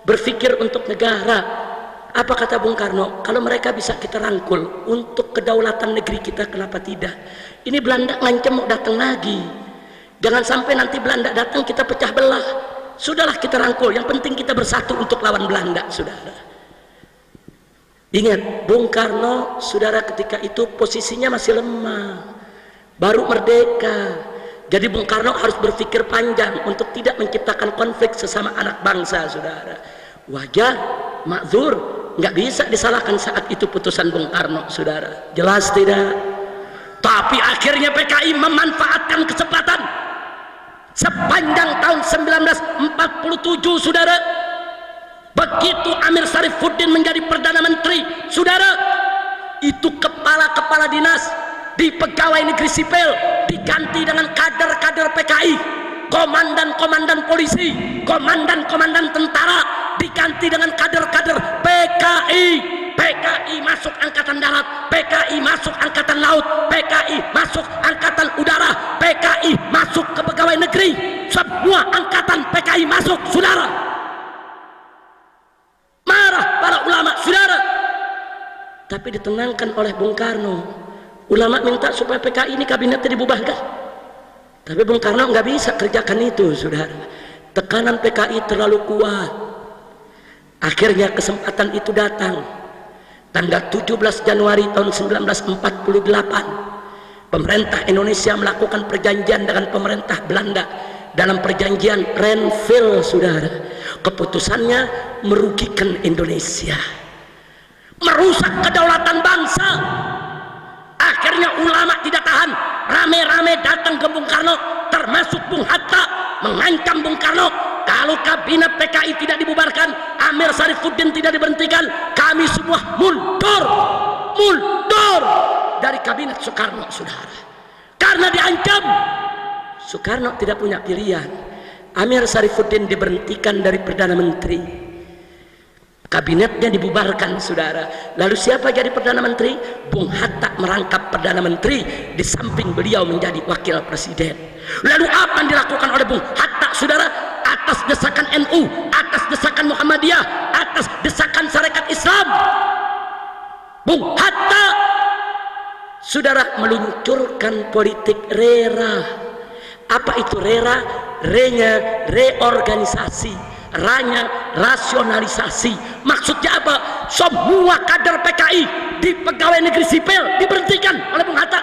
berpikir untuk negara. Apa kata Bung Karno? Kalau mereka bisa kita rangkul untuk kedaulatan negeri kita, kenapa tidak? Ini Belanda ngancam mau datang lagi. Jangan sampai nanti Belanda datang kita pecah belah. Sudahlah kita rangkul, yang penting kita bersatu untuk lawan Belanda, saudara. Ingat, Bung Karno, saudara, ketika itu posisinya masih lemah, baru merdeka. Jadi Bung Karno harus berpikir panjang untuk tidak menciptakan konflik sesama anak bangsa, saudara. Wajar, makzur, nggak bisa disalahkan saat itu putusan Bung Karno, saudara. Jelas tidak? Tapi akhirnya PKI memanfaatkan kesempatan. Sepanjang tahun 1947, saudara, begitu Amir Sarifuddin menjadi perdana menteri, saudara, itu kepala-kepala dinas di pegawai negeri sipil diganti dengan kader-kader PKI, komandan-komandan polisi, komandan-komandan tentara diganti dengan kader-kader PKI. PKI masuk angkatan darat, PKI masuk angkatan laut, PKI masuk angkatan udara, PKI masuk ke pegawai negeri, semua angkatan PKI masuk, saudara. Marah para ulama, saudara, tapi ditenangkan oleh Bung Karno. Ulama minta supaya PKI ini kabinetnya dibubarkan, tapi Bung Karno nggak bisa kerjakan itu, saudara. Tekanan PKI terlalu kuat. Akhirnya kesempatan itu datang. Tanggal 17 Januari tahun 1948, pemerintah Indonesia melakukan perjanjian dengan pemerintah Belanda dalam perjanjian Renville, saudara. Keputusannya merugikan Indonesia, merusak kedaulatan bangsa. Akhirnya ulama tidak tahan, rame-rame datang ke Bung Karno, termasuk Bung Hatta, mengancam Bung Karno, kalau kabinet PKI tidak dibubarkan, Amir Sarifuddin tidak diberhentikan, kami semua mundur dari kabinet Soekarno, saudara. Karena diancam. Soekarno tidak punya pilihan. Amir Sarifuddin diberhentikan dari Perdana Menteri. kabinetnya dibubarkan, saudara. Lalu siapa jadi Perdana Menteri? Bung Hatta merangkap Perdana Menteri, di samping beliau menjadi wakil presiden. Lalu apa yang dilakukan oleh Bung Hatta, saudara? Atas desakan NU, atas desakan Muhammadiyah, atas desakan Sarekat Islam, Bung Hatta, saudara, meluncurkan politik RERA. Apa itu RERA? Re-nya reorganisasi, R-nya rasionalisasi. Maksudnya apa? Semua kader PKI di pegawai negeri sipil diberhentikan oleh Bung Hatta.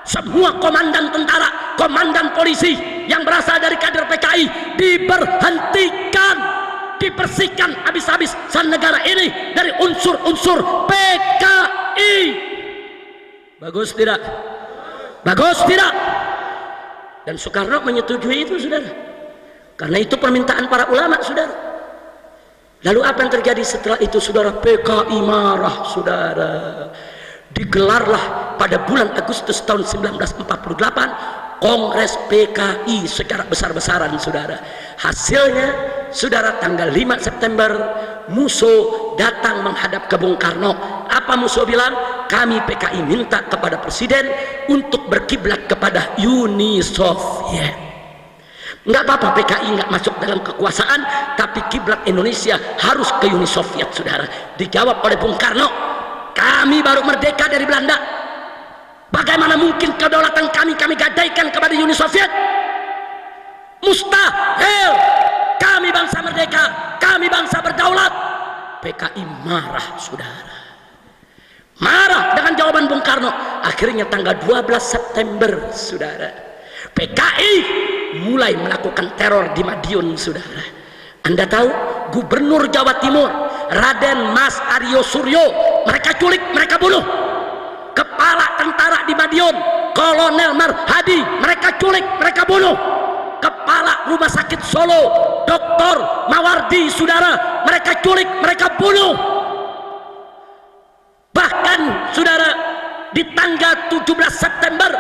Semua komandan tentara, komandan polisi yang berasal dari kader PKI diberhentikan, dibersihkan habis-habis negara ini dari unsur-unsur PKI. Bagus tidak? Bagus tidak? Dan Soekarno menyetujui itu, saudara. Karena itu permintaan para ulama, saudara. Lalu apa yang terjadi setelah itu, saudara? PKI marah, saudara. Digelarlah pada bulan Agustus tahun 1948 Kongres PKI secara besar-besaran, saudara. Hasilnya, saudara, tanggal 5 September Musso datang menghadap ke Bung Karno. Apa Musso bilang? Kami PKI minta kepada presiden untuk berkiblat kepada Uni Soviet. Nggak apa-apa PKI nggak masuk dalam kekuasaan, tapi kiblat Indonesia harus ke Uni Soviet, saudara. Dijawab oleh Bung Karno, kami baru merdeka dari Belanda. Bagaimana mungkin kedaulatan kami gadaikan kepada Uni Soviet? Mustahil. Kami bangsa merdeka, kami bangsa berdaulat. PKI marah, saudara. Marah dengan jawaban Bung Karno. Akhirnya tanggal 12 September, saudara, PKI mulai melakukan teror di Madiun, saudara. Anda tahu, Gubernur Jawa Timur Raden Mas Aryo Suryo mereka culik, mereka bunuh. Kepala tentara di Madiun Kolonel Marhadi mereka culik, mereka bunuh. Kepala Rumah Sakit Solo Dr. Mawardi, saudara, mereka culik, mereka bunuh. Bahkan, saudara, di tanggal 17 September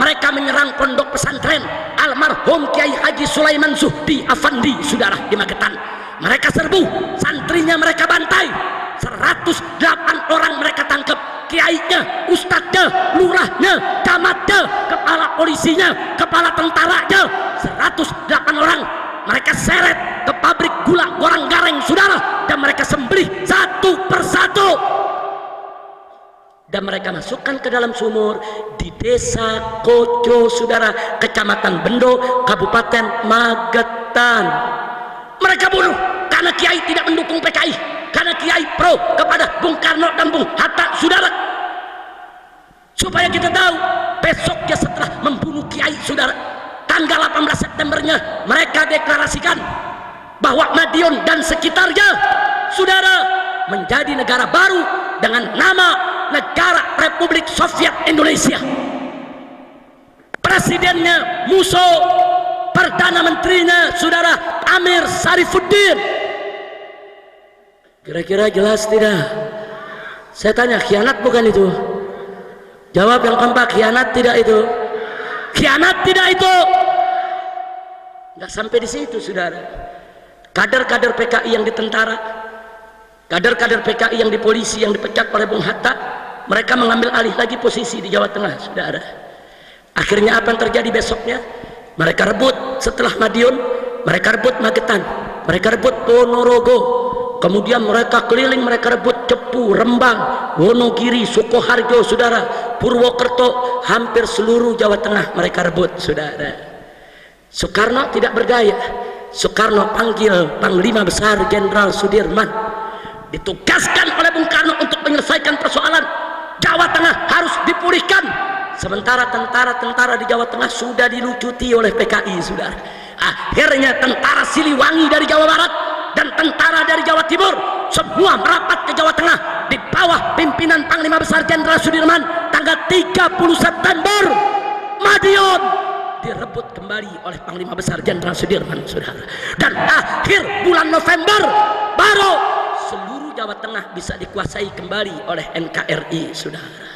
mereka menyerang pondok pesantren almarhum Kiai Haji Sulaiman Zuhdi Afandi, saudara, di Magetan. Mereka serbu, santrinya mereka bantai, 108 orang mereka tangkap. Kiainya, ustadznya, lurahnya, camatnya, kepala polisinya, kepala tentaranya, 108 orang mereka seret ke pabrik gula Gorang Gareng, saudara, dan mereka sembelih satu persatu. Dan mereka masukkan ke dalam sumur di desa Koco, saudara, kecamatan Bendo, Kabupaten Magetan. Mereka bunuh karena Kiai tidak mendukung PKI, karena Kiai pro kepada Bung Karno dan Bung Hatta, saudara. Supaya kita tahu, besoknya setelah membunuh Kiai, saudara, tanggal 18 Septembernya mereka deklarasikan bahwa Madiun dan sekitarnya, saudara, menjadi negara baru dengan nama Negara Republik Soviet Indonesia. Presidennya Musso, Perdana Menterinya, saudara, Amir Sarifuddin. Kira-kira jelas tidak? Saya tanya, khianat bukan itu? Jawab yang kompak, khianat tidak itu? Khianat tidak itu? Nggak sampai di situ, saudara. Kader-kader PKI yang di tentara, kader-kader PKI yang di polisi yang dipecat oleh Bung Hatta, mereka mengambil alih lagi posisi di Jawa Tengah, saudara. Akhirnya apa yang terjadi besoknya? Mereka rebut setelah Madiun, mereka rebut Magetan, mereka rebut Ponorogo, kemudian mereka keliling, mereka rebut Cepu, Rembang, Wonogiri, Sukoharjo, saudara, Purwokerto, hampir seluruh Jawa Tengah mereka rebut, saudara. Soekarno tidak berdaya. Soekarno panggil Panglima Besar Jenderal Sudirman, ditugaskan oleh Bung Karno untuk menyelesaikan persoalan Jawa Tengah harus dipulihkan. Sementara tentara-tentara di Jawa Tengah sudah dilucuti oleh PKI, saudara. Akhirnya tentara Siliwangi dari Jawa Barat dan tentara dari Jawa Timur semua merapat ke Jawa Tengah di bawah pimpinan Panglima Besar Jenderal Sudirman. Tanggal 30 September Madiun direbut kembali oleh Panglima Besar Jenderal Sudirman, saudara. Dan akhir bulan November baru seluruh Jawa Tengah bisa dikuasai kembali oleh NKRI, saudara.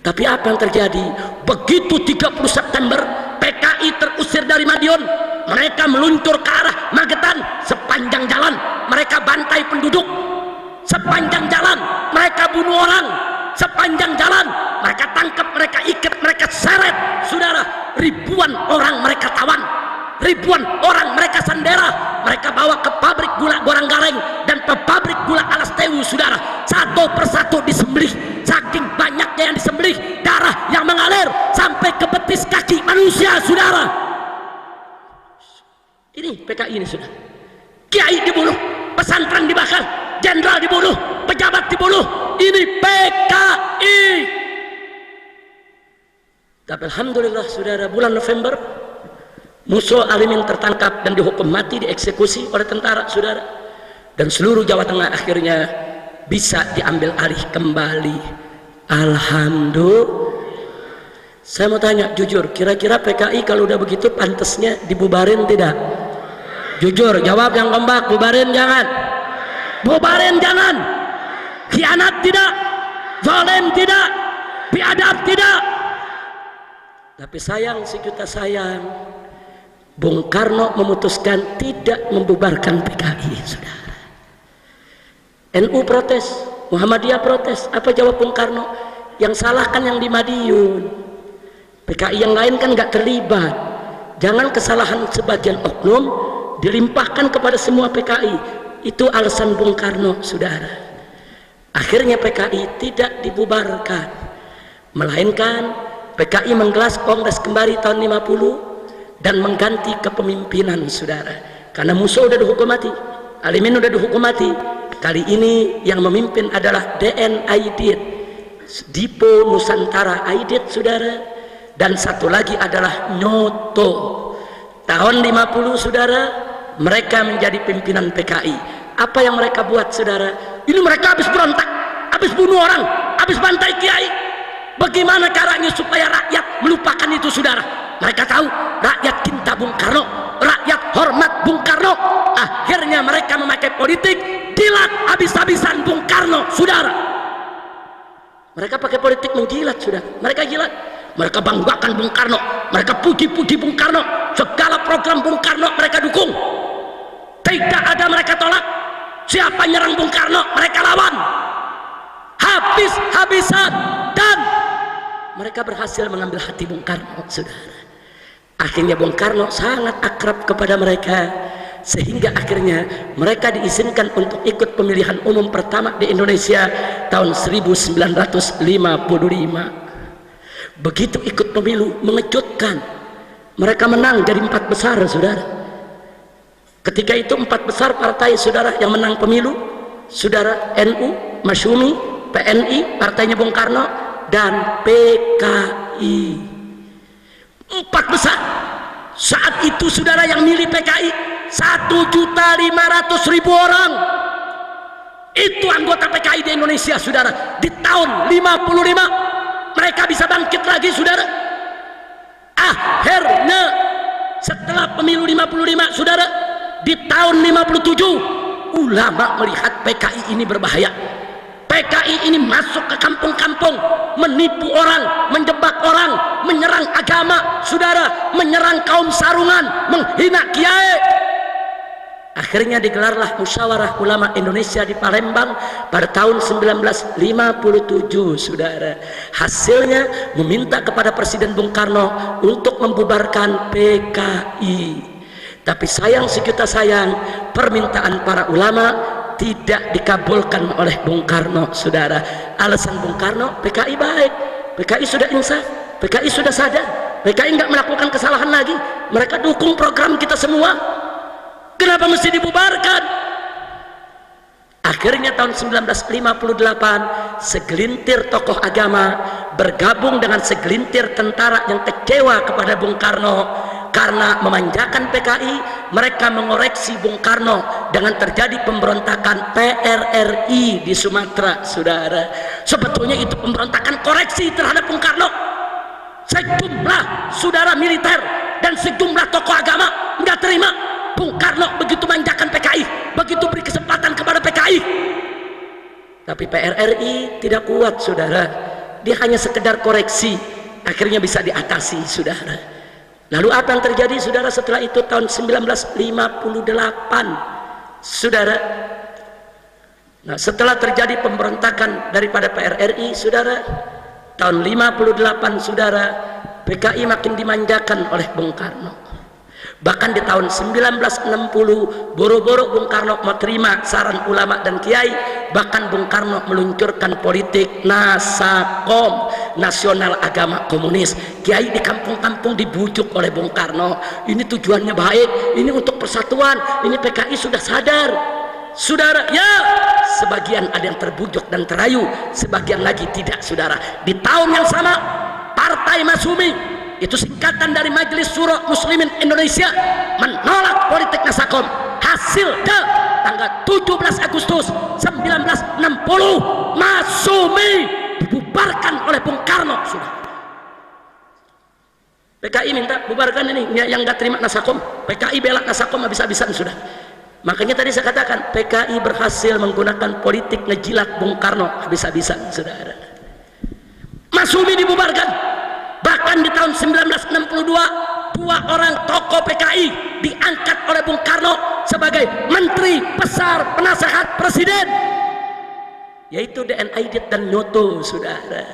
Tapi apa yang terjadi? Begitu 30 September PKI terusir dari Madiun, mereka meluncur ke arah Magetan sepanjang jalan. Mereka bantai penduduk, sepanjang jalan mereka bunuh orang, sepanjang jalan mereka tangkap, mereka ikat, mereka seret. Saudara, ribuan orang mereka tawan, ribuan orang mereka sandera, mereka bawa ke pabrik gula Goranggareng dan ke pabrik gula Alas Tewu. Saudara, satu persatu disembelih. Saking banyaknya yang disembelih, darah yang mengalir sampai ke betis kaki manusia. Saudara, ini PKI ini. Saudara, kiai dibunuh, pesantren dibakar, jenderal dibunuh, pejabat dibunuh. Ini PKI. Tapi alhamdulillah saudara, bulan November Musuh Alimin tertangkap dan dihukum mati, dieksekusi oleh tentara, saudara. Dan seluruh Jawa Tengah akhirnya bisa diambil alih kembali. Alhamdulillah. Saya mau tanya jujur, kira-kira PKI kalau udah begitu pantasnya dibubarin tidak? Jujur, jawab yang kompak. Bubarin jangan? Bubarin jangan? Khianat tidak? Zalim tidak? Biadab tidak? Tapi sayang, sejuta sayang, Bung Karno memutuskan tidak membubarkan PKI, saudara. NU protes, Muhammadiyah protes. Apa jawab Bung Karno? Yang salah kan yang di Madiun, PKI yang lain kan nggak terlibat. Jangan kesalahan sebagian oknum dilimpahkan kepada semua PKI. Itu alasan Bung Karno, saudara. Akhirnya PKI tidak dibubarkan, melainkan PKI menggelar kongres kembali tahun 50 dan mengganti kepemimpinan, saudara. Karena musuh udah dihukum mati, Alimin udah dihukum mati. Kali ini yang memimpin adalah DN Aidit, Dipo Nusantara Aidit, saudara. Dan satu lagi adalah Nyoto. Tahun 50, saudara, mereka menjadi pimpinan PKI. Apa yang mereka buat, saudara? Ini mereka habis berontak, habis bunuh orang, habis bantai kiai. Bagaimana caranya supaya rakyat melupakan itu, saudara? Mereka tahu rakyat cinta Bung Karno, rakyat hormat Bung Karno. Akhirnya mereka memakai politik, jilat habis-habisan Bung Karno, saudara. Mereka pakai politik menjilat, saudara. Mereka jilat, mereka banggakan Bung Karno, mereka puji-puji Bung Karno, segala program Bung Karno mereka dukung. Tidak ada mereka tolak. Siapa nyerang Bung Karno, mereka lawan habis-habisan. Dan mereka berhasil mengambil hati Bung Karno, saudara. Akhirnya Bung Karno sangat akrab kepada mereka, sehingga akhirnya mereka diizinkan untuk ikut pemilihan umum pertama di Indonesia tahun 1955. Begitu ikut pemilu, mengejutkan. Mereka menang jadi 4 besar, saudara. Ketika itu 4 besar partai, saudara, yang menang pemilu, saudara, NU, Masyumi, PNI, partainya Bung Karno, dan PKI. 4 besar. Saat itu, saudara, yang milih PKI 1.500.000 orang. Itu anggota PKI di Indonesia, saudara. Di tahun 55 mereka bisa bangkit lagi, saudara. Akhirnya setelah pemilu 55, saudara, di tahun 57 ulama melihat PKI ini berbahaya. PKI ini masuk ke kampung-kampung, menipu orang, menjebak orang, menyerang agama, saudara, menyerang kaum sarungan, menghina kiai. Akhirnya digelarlah Musyawarah Ulama Indonesia di Palembang pada tahun 1957, saudara. Hasilnya meminta kepada Presiden Bung Karno untuk membubarkan PKI. Tapi sayang, sejuta sayang, permintaan para ulama tidak dikabulkan oleh Bung Karno, saudara. Alasan Bung Karno, PKI baik, PKI sudah insaf, PKI sudah sadar, PKI nggak melakukan kesalahan lagi, mereka dukung program kita semua, kenapa mesti dibubarkan? Akhirnya tahun 1958 segelintir tokoh agama bergabung dengan segelintir tentara yang kecewa kepada Bung Karno karena memanjakan PKI. Mereka mengoreksi Bung Karno dengan terjadi pemberontakan PRRI di Sumatera, saudara. Sebetulnya itu pemberontakan koreksi terhadap Bung Karno. Sejumlah saudara militer dan sejumlah tokoh agama nggak terima Bung Karno begitu manjakan PKI, begitu beri kesempatan kepada PKI. Tapi PRRI tidak kuat, saudara. Dia hanya sekedar koreksi, akhirnya bisa diatasi, saudara. Lalu apa yang terjadi, saudara, setelah itu tahun 1958, saudara? Nah, setelah terjadi pemberontakan daripada PRRI, saudara, tahun 58, saudara, PKI makin dimanjakan oleh Bung Karno. Bahkan di tahun 1960, boro-boro Bung Karno mau terima saran ulama dan kiai, bahkan Bung Karno meluncurkan politik Nasakom, Nasional Agama Komunis. Kiai di kampung-kampung dibujuk oleh Bung Karno, ini tujuannya baik, ini untuk persatuan, ini PKI sudah sadar. Saudara, ya, sebagian ada yang terbujuk dan terayu, sebagian lagi tidak, saudara. Di tahun yang sama, Partai Masyumi, itu singkatan dari Majelis Syuro Muslimin Indonesia, menolak politik Nasakom. Hasilnya tanggal 17 Agustus 1960, Masyumi dibubarkan oleh Bung Karno, saudara. PKI minta bubarkan ini, yang nggak terima Nasakom. PKI bela Nasakom habis-habisan, sudah. Makanya tadi saya katakan PKI berhasil menggunakan politik ngejilat Bung Karno habis-habisan, saudara. Masyumi dibubarkan. Bahkan di tahun 1962, 2 orang tokoh PKI diangkat oleh Bung Karno sebagai Menteri Besar Penasehat Presiden, yaitu DN Aidit dan Nyoto, saudara.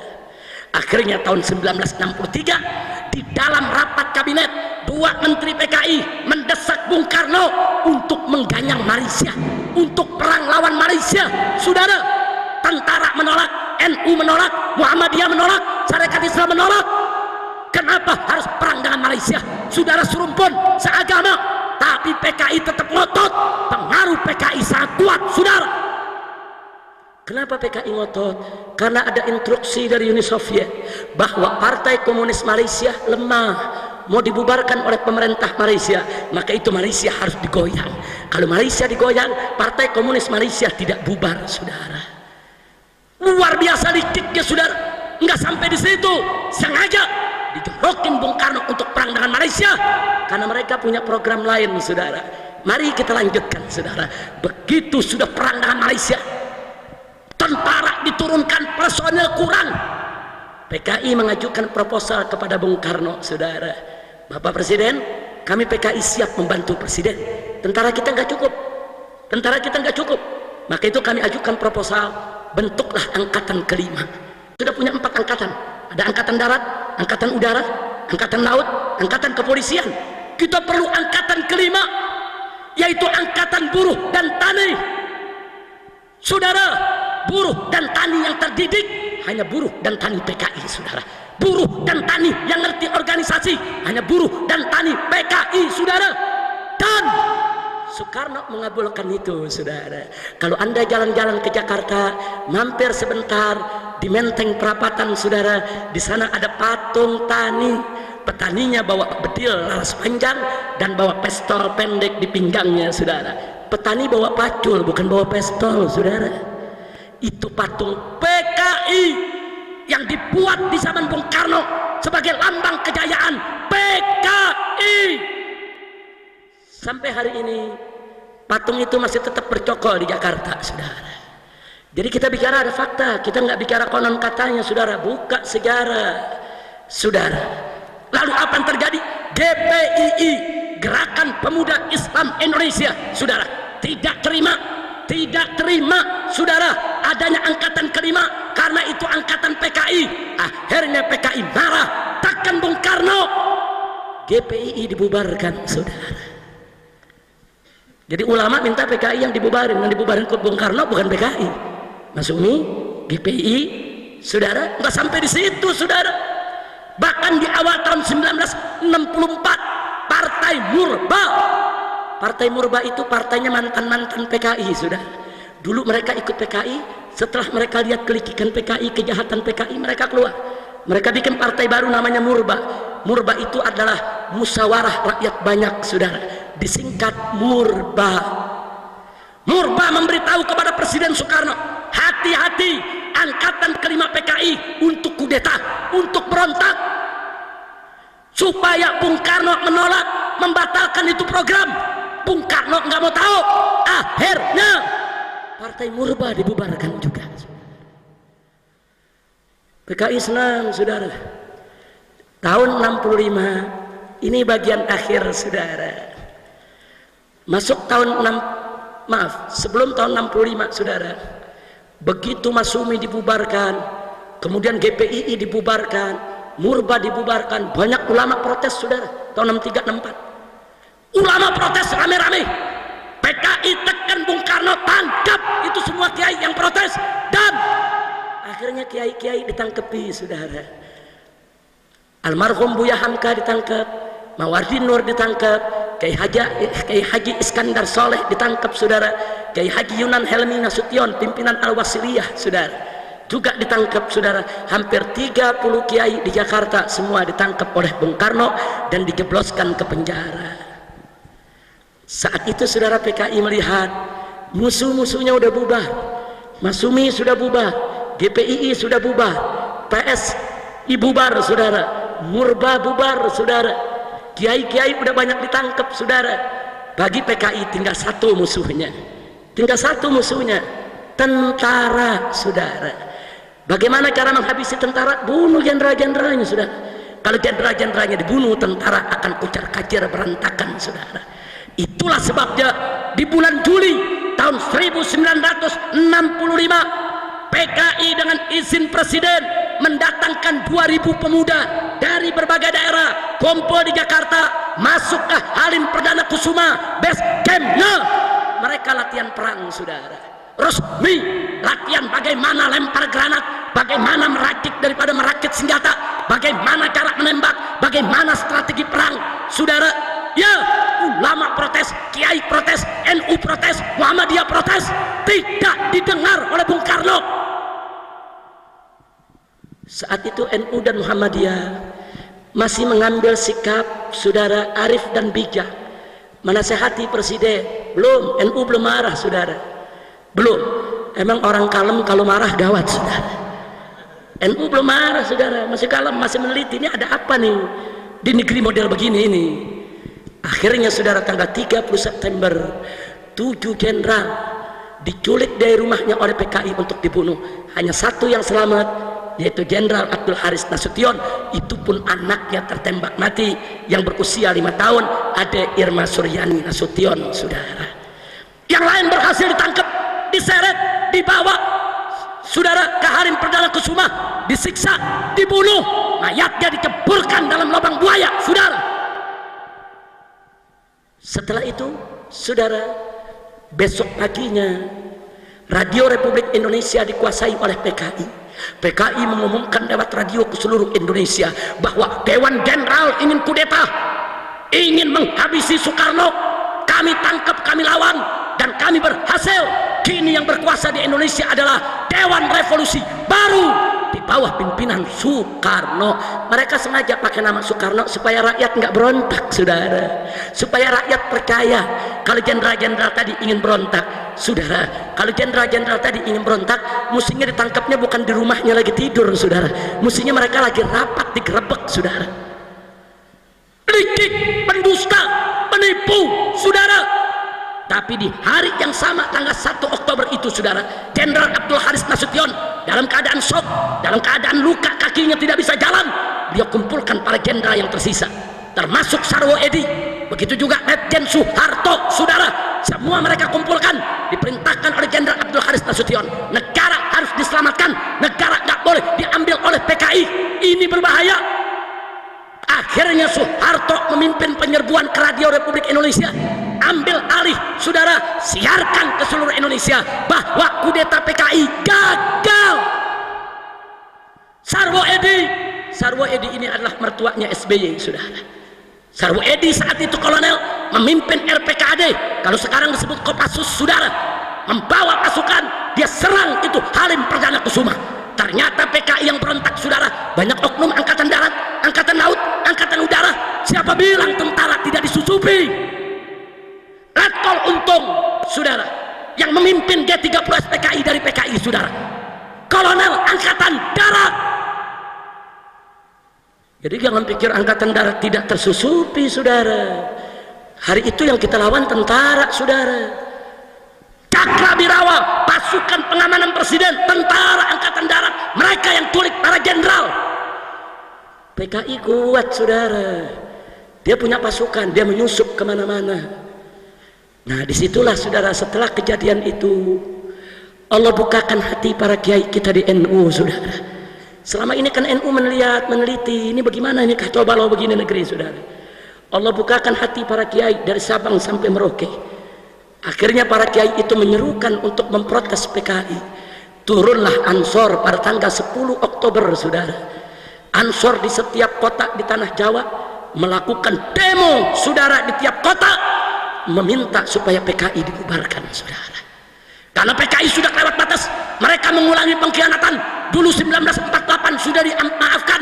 Akhirnya tahun 1963, di dalam rapat kabinet, 2 menteri PKI mendesak Bung Karno untuk mengganyang Malaysia, untuk perang lawan Malaysia, saudara. Tentara menolak, NU menolak, Muhammadiyah menolak, Syarikat Islam menolak. Kenapa harus perang dengan Malaysia? Saudara serumpun, seagama, tapi PKI tetap ngotot. Pengaruh PKI sangat kuat, saudara. Kenapa PKI ngotot? Karena ada instruksi dari Uni Soviet bahwa Partai Komunis Malaysia lemah, mau dibubarkan oleh pemerintah Malaysia, maka itu Malaysia harus digoyang. Kalau Malaysia digoyang, Partai Komunis Malaysia tidak bubar, saudara. Luar biasa liciknya, saudara. Enggak sampai di situ, sengaja dijorokin Bung Karno untuk perang dengan Malaysia, karena mereka punya program lain, saudara. Mari kita lanjutkan, saudara. Begitu sudah perang dengan Malaysia, tentara diturunkan, personel kurang, PKI mengajukan proposal kepada Bung Karno, saudara. Bapak Presiden, kami PKI siap membantu Presiden. Tentara kita nggak cukup, tentara kita nggak cukup. Maka itu kami ajukan proposal, bentuklah angkatan kelima. Sudah punya 4 angkatan, ada angkatan darat, angkatan udara, angkatan laut, angkatan kepolisian. Kita perlu angkatan kelima, yaitu angkatan buruh dan tani, saudara. Buruh dan tani yang terdidik hanya buruh dan tani PKI, saudara. Buruh dan tani yang ngerti organisasi hanya buruh dan tani PKI, saudara. Dan Soekarno mengabulkan itu, saudara. Kalau Anda jalan-jalan ke Jakarta, mampir sebentar di Menteng Perapatan, saudara. Di sana ada patung tani. Petaninya bawa bedil laras panjang dan bawa pistol pendek di pinggangnya, saudara. Petani bawa pacul, bukan bawa pistol, saudara. Itu patung PKI yang dibuat di zaman Bung Karno sebagai lambang kejayaan PKI. Sampai hari ini patung itu masih tetap bercokol di Jakarta, saudara. Jadi kita bicara ada fakta, kita nggak bicara konon katanya, saudara. Buka sejarah, saudara. Lalu apa yang terjadi? GPII, Gerakan Pemuda Islam Indonesia, saudara, tidak terima, saudara, adanya angkatan kelima, karena itu angkatan PKI. Akhirnya PKI marah, tekan Bung Karno, GPII dibubarkan, saudara. Jadi ulama minta PKI yang dibubarin ke Bung Karno, bukan PKI. Masyumi, GPII, saudara, nggak sampai di situ, saudara. Bahkan di awal tahun 1964, Partai Murba itu partainya mantan-mantan PKI, sudah. Dulu mereka ikut PKI, setelah mereka lihat kelikikan PKI, kejahatan PKI, mereka keluar. Mereka bikin partai baru namanya Murba. Murba itu adalah musyawarah rakyat banyak, saudara. Disingkat Murba. Murba memberitahu kepada Presiden Soekarno, hati-hati angkatan kelima PKI untuk kudeta, untuk berontak. Supaya Bung Karno menolak, membatalkan itu program. Bung Karno nggak mau tahu. Akhirnya Partai Murba dibubarkan juga. PKI senang, saudara. Tahun 65 ini bagian akhir, saudara. Masuk tahun sebelum tahun 65, saudara. Begitu Masumi dibubarkan, kemudian GPII dibubarkan, Murba dibubarkan, banyak ulama protes saudara, tahun 63 64. Ulama protes rame-rame. PKI tekan Bung Karno, tangkap itu semua kiai yang protes, dan akhirnya kiai-kiai ditangkepi saudara. Almarhum Buya Hamka ditangkap, Mawardi Nur ditangkap, Kiai Haji Iskandar Soleh ditangkap saudara, Kiai Haji Yunan Helmi Nasution pimpinan Al-Wasiliyah saudara juga ditangkap saudara. Hampir 30 kiai di Jakarta semua ditangkap oleh Bung Karno dan dijebloskan ke penjara. Saat itu saudara PKI melihat musuh-musuhnya udah bubar, Masumi sudah bubar, GPII sudah bubar, PSI bubar saudara, Murba bubar saudara, kiai-kiai udah banyak ditangkap saudara. Bagi PKI tinggal satu musuhnya, tentara saudara. Bagaimana cara menghabisi tentara? Bunuh jenderal-jenderalnya saudara. Kalau jenderal-jenderalnya dibunuh, tentara akan kucar-kacir berantakan saudara. Itulah sebabnya di bulan Juli tahun 1965 PKI dengan izin presiden mendatangkan 2000 pemuda dari berbagai daerah kumpul di Jakarta, masuk ke Halim Perdana Kusuma, base campnya. Mereka latihan perang saudara, resmi latihan bagaimana lempar granat, bagaimana merakit senjata, bagaimana cara menembak, bagaimana strategi perang saudara. Ya, ulama protes, kiai protes, NU protes, Muhammadiyah protes, tidak didengar oleh Bung Karno. Saat itu NU dan Muhammadiyah masih mengambil sikap saudara arif dan bijak, menasehati presiden. Belum, NU belum marah saudara, belum. Emang orang kalem kalau marah gawat saudara. NU belum marah saudara, masih kalem, masih meneliti ini ada apa nih di negeri model begini ini. Akhirnya saudara tanggal 30 September 7 jenderal diculik dari rumahnya oleh PKI untuk dibunuh. Hanya satu yang selamat, yaitu Jenderal Abdul Haris Nasution. Itu pun anaknya tertembak mati yang berusia 5 tahun, Ade Irma Suryani Nasution saudara. Yang lain berhasil ditangkap, diseret, dibawa saudara ke Halim Perdana Kusuma, disiksa, dibunuh, mayatnya dikeburkan dalam lubang buaya saudara. Setelah itu saudara, besok paginya Radio Republik Indonesia dikuasai oleh PKI. PKI mengumumkan lewat radio ke seluruh Indonesia bahwa Dewan Jenderal ingin kudeta, ingin menghabisi Soekarno. Kami tangkap, kami lawan, dan kami berhasil. Kini yang berkuasa di Indonesia adalah Dewan Revolusi Baru di bawah pimpinan Soekarno. Mereka sengaja pakai nama Soekarno supaya rakyat nggak berontak saudara, supaya rakyat percaya kalau jenderal-jenderal tadi ingin berontak saudara. Kalau jenderal-jenderal tadi ingin berontak, mestinya ditangkapnya bukan di rumahnya lagi tidur saudara, mestinya mereka lagi rapat digerebek saudara. Licik, pendusta, penipu saudara. Tapi di hari yang sama tanggal 1 Oktober itu saudara, Jenderal Abdul Haris Nasution dalam keadaan shock, dalam keadaan luka, kakinya tidak bisa jalan, dia kumpulkan para jenderal yang tersisa, termasuk Sarwo Edi, begitu juga Letjen Soeharto saudara. Semua mereka kumpulkan, diperintahkan oleh Jenderal Abdul Haris Nasution. Negara harus diselamatkan, negara nggak boleh diambil oleh PKI, ini berbahaya. Akhirnya Soeharto memimpin penyerbuan ke Radio Republik Indonesia, ambil alih saudara, siarkan ke seluruh Indonesia bahwa kudeta PKI gagal. Sarwo Edi ini adalah mertuanya SBY saudara. Sarwo Edi saat itu kolonel, memimpin RPKAD, kalau sekarang disebut Kopassus saudara, membawa pasukan, dia serang itu Halim Perdana Kusuma. Ternyata PKI yang berontak saudara, banyak oknum angkatan darat, angkatan laut, angkatan udara. Siapa bilang tentara tidak disusupi? Letkol Untung saudara, yang memimpin G30 PKI dari PKI saudara, kolonel angkatan darat. Jadi jangan pikir angkatan darat tidak tersusupi saudara. Hari itu yang kita lawan tentara saudara. Cakrabirawa, pasukan pengamanan presiden, tentara angkatan darat, mereka yang culik para jenderal. PKI kuat saudara, dia punya pasukan, dia menyusup kemana-mana. Nah disitulah saudara, setelah kejadian itu Allah bukakan hati para kiai kita di NU, saudara. Selama ini kan NU meneliti, ini bagaimana ini coba lo begini negeri, saudara. Allah bukakan hati para kiai dari Sabang sampai Merauke. Akhirnya para kiai itu menyerukan untuk memprotes PKI. Turunlah Ansor pada tanggal 10 Oktober, saudara. Ansor di setiap kota di tanah Jawa melakukan demo, saudara, di tiap kota meminta supaya PKI dibubarkan, saudara. Karena PKI sudah lewat batas, mereka mengulangi pengkhianatan. Dulu 1948 sudah dimaafkan,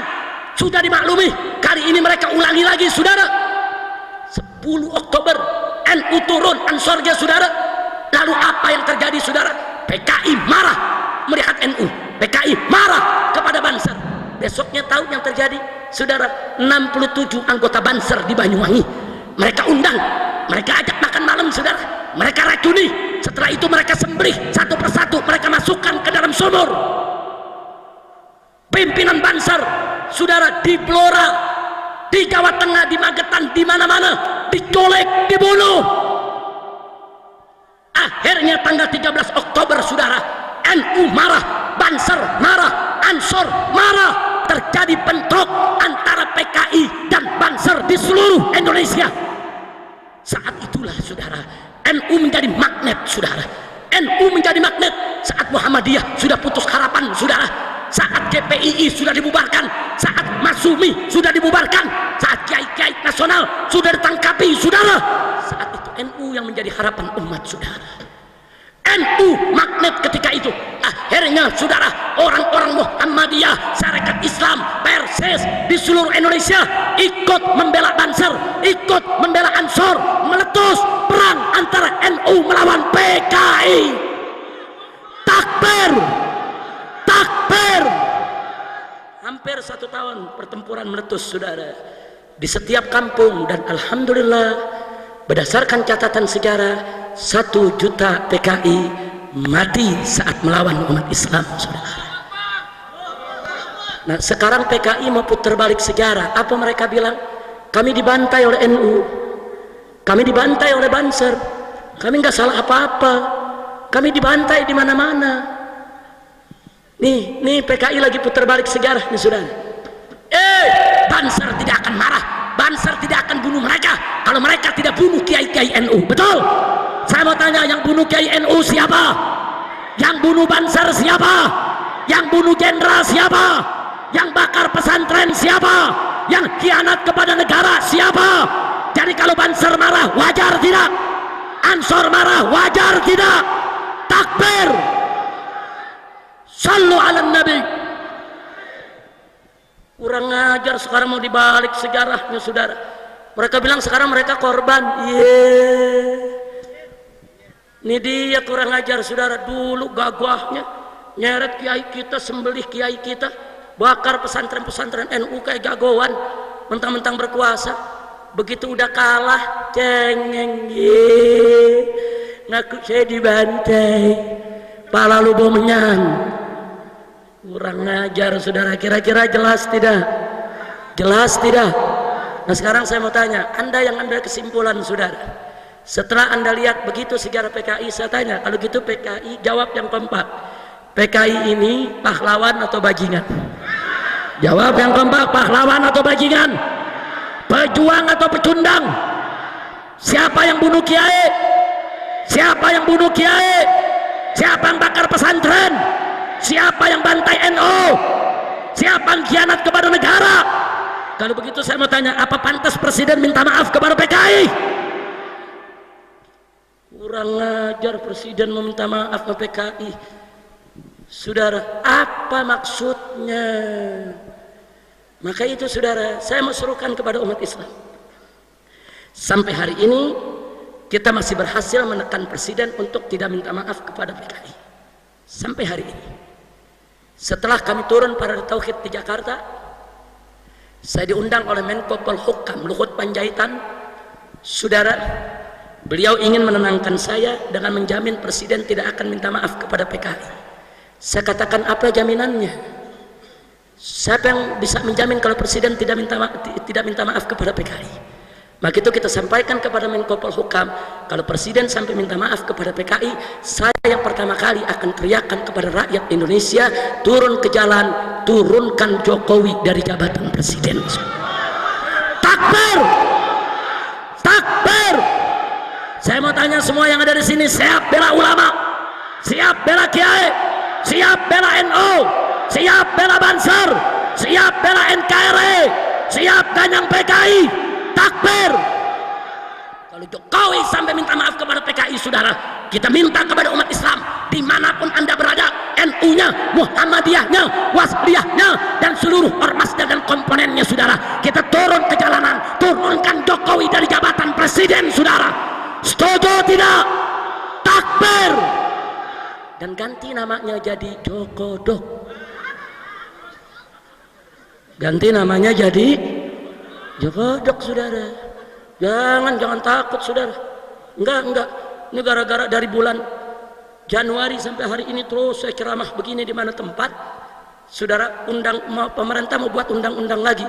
sudah dimaklumi. Kali ini mereka ulangi lagi, saudara. 10 Oktober NU turun Ansornya, saudara. Lalu apa yang terjadi, saudara? PKI marah melihat NU, PKI marah kepada Banser. Besoknya tahu yang terjadi, saudara, 67 anggota Banser di Banyuwangi mereka undang, mereka ajak makan malam, saudara, mereka racuni. Setelah itu mereka sembelih satu persatu, mereka masukkan ke dalam sumur. Pimpinan Banser, saudara, di Blora, di Jawa Tengah, di Magetan, di mana-mana dicolek, dibunuh. Akhirnya tanggal 13 Oktober, saudara, NU marah, Banser marah, Ansor marah. Terjadi bentrok antara PKI dan Banser di seluruh Indonesia. Saat itulah, saudara, NU menjadi magnet, saudara. NU menjadi magnet saat Muhammadiyah sudah putus harapan, saudara. Saat GPII sudah dibubarkan, saat Masumi sudah dibubarkan, saat kiai-kiai nasional sudah ditangkapi, saudara. Saat itu NU yang menjadi harapan umat, saudara. NU magnet ketika itu. Akhirnya, saudara, orang-orang Muhammadiyah, Sarekat Islam, Persis di seluruh Indonesia ikut membela Banser, ikut membela Ansor, meletus perang antara NU melawan PKI. Takbir, takbir. Hampir 1 tahun pertempuran meletus, saudara, di setiap kampung. Dan alhamdulillah, berdasarkan catatan sejarah, 1 juta PKI mati saat melawan umat Islam, saudara. Nah, sekarang PKI mau putar balik sejarah. Apa mereka bilang? Kami dibantai oleh NU, kami dibantai oleh Banser, kami nggak salah apa-apa, kami dibantai di mana-mana. Nih PKI lagi putar balik sejarah nih, saudara. Banser tidak akan marah, Banser tidak akan bunuh mereka kalau mereka tidak bunuh kiai-kiai NU. Betul? Saya mau tanya, yang bunuh kiai NU siapa? Yang bunuh Banser siapa? Yang bunuh jenderal siapa? Yang bakar pesantren siapa? Yang khianat kepada negara siapa? Jadi kalau Banser marah, wajar tidak? Ansor marah, wajar tidak? Takbir. Sallu ala Nabi. Kurang ajar, sekarang mau dibalik sejarahnya, saudara. Mereka bilang sekarang mereka korban. Ini dia kurang ajar, saudara. Dulu gagahnya nyeret kiai kita, sembelih kiai kita, bakar pesantren-pesantren NU kayak jagoan, mentang-mentang berkuasa. Begitu udah kalah, cengeng, ngaku saya dibantai, pala lu bomenyan. Kurang ajar, saudara. Kira-kira jelas tidak? Jelas tidak? Nah, sekarang saya mau tanya, Anda yang ambil kesimpulan, saudara. Setelah Anda lihat begitu sejarah PKI, saya tanya, kalau gitu PKI jawab yang keempat. PKI ini pahlawan atau bajingan? Jawab yang keempat, pahlawan atau bajingan? Pejuang atau pecundang? Siapa yang bunuh kiai? Siapa yang bunuh kiai? Siapa yang bakar pesantren? Siapa yang bantai NU? Siapa yang khianat kepada negara? Kalau begitu saya mau tanya, apa pantas presiden minta maaf kepada PKI? Kurang ajar presiden meminta maaf ke PKI. Saudara, apa maksudnya? Maka itu, saudara, saya mau serukan kepada umat Islam. Sampai hari ini kita masih berhasil menekan presiden untuk tidak minta maaf kepada PKI. Sampai hari ini. Setelah kami turun pada Tauhid di Jakarta, saya diundang oleh Menko Polhukam Luhut Panjaitan. Saudara, beliau ingin menenangkan saya dengan menjamin presiden tidak akan minta maaf kepada PKI. Saya katakan, apa jaminannya? Siapa yang bisa menjamin kalau presiden tidak minta maaf kepada PKI? Maka itu kita sampaikan kepada Menko Polhukam, kalau presiden sampai minta maaf kepada PKI, saya yang pertama kali akan teriakkan kepada rakyat Indonesia, turun ke jalan, turunkan Jokowi dari jabatan presiden. Takbir! Takbir! Saya mau tanya semua yang ada di sini, siap bela ulama? Siap bela kiai? Siap bela NU? Siap bela Banser? Siap bela NKRI? Siap ganyang PKI? Takbir! Kalau Jokowi sampai minta maaf kepada PKI, saudara, kita minta kepada umat Islam dimanapun anda berada, NU-nya, Muhammadiyahnya, Wasliyahnya, dan seluruh ormasnya dan komponennya, saudara, kita turun ke jalanan, turunkan Jokowi dari jabatan presiden, saudara. Setuju tidak? Takbir! Dan ganti namanya jadi Jokodok. Ganti namanya jadi Jokodok, saudara. Jangan takut, saudara. Enggak. Ini gara-gara dari bulan Januari sampai hari ini terus saya ceramah begini di mana tempat, saudara, pemerintah mau buat undang-undang lagi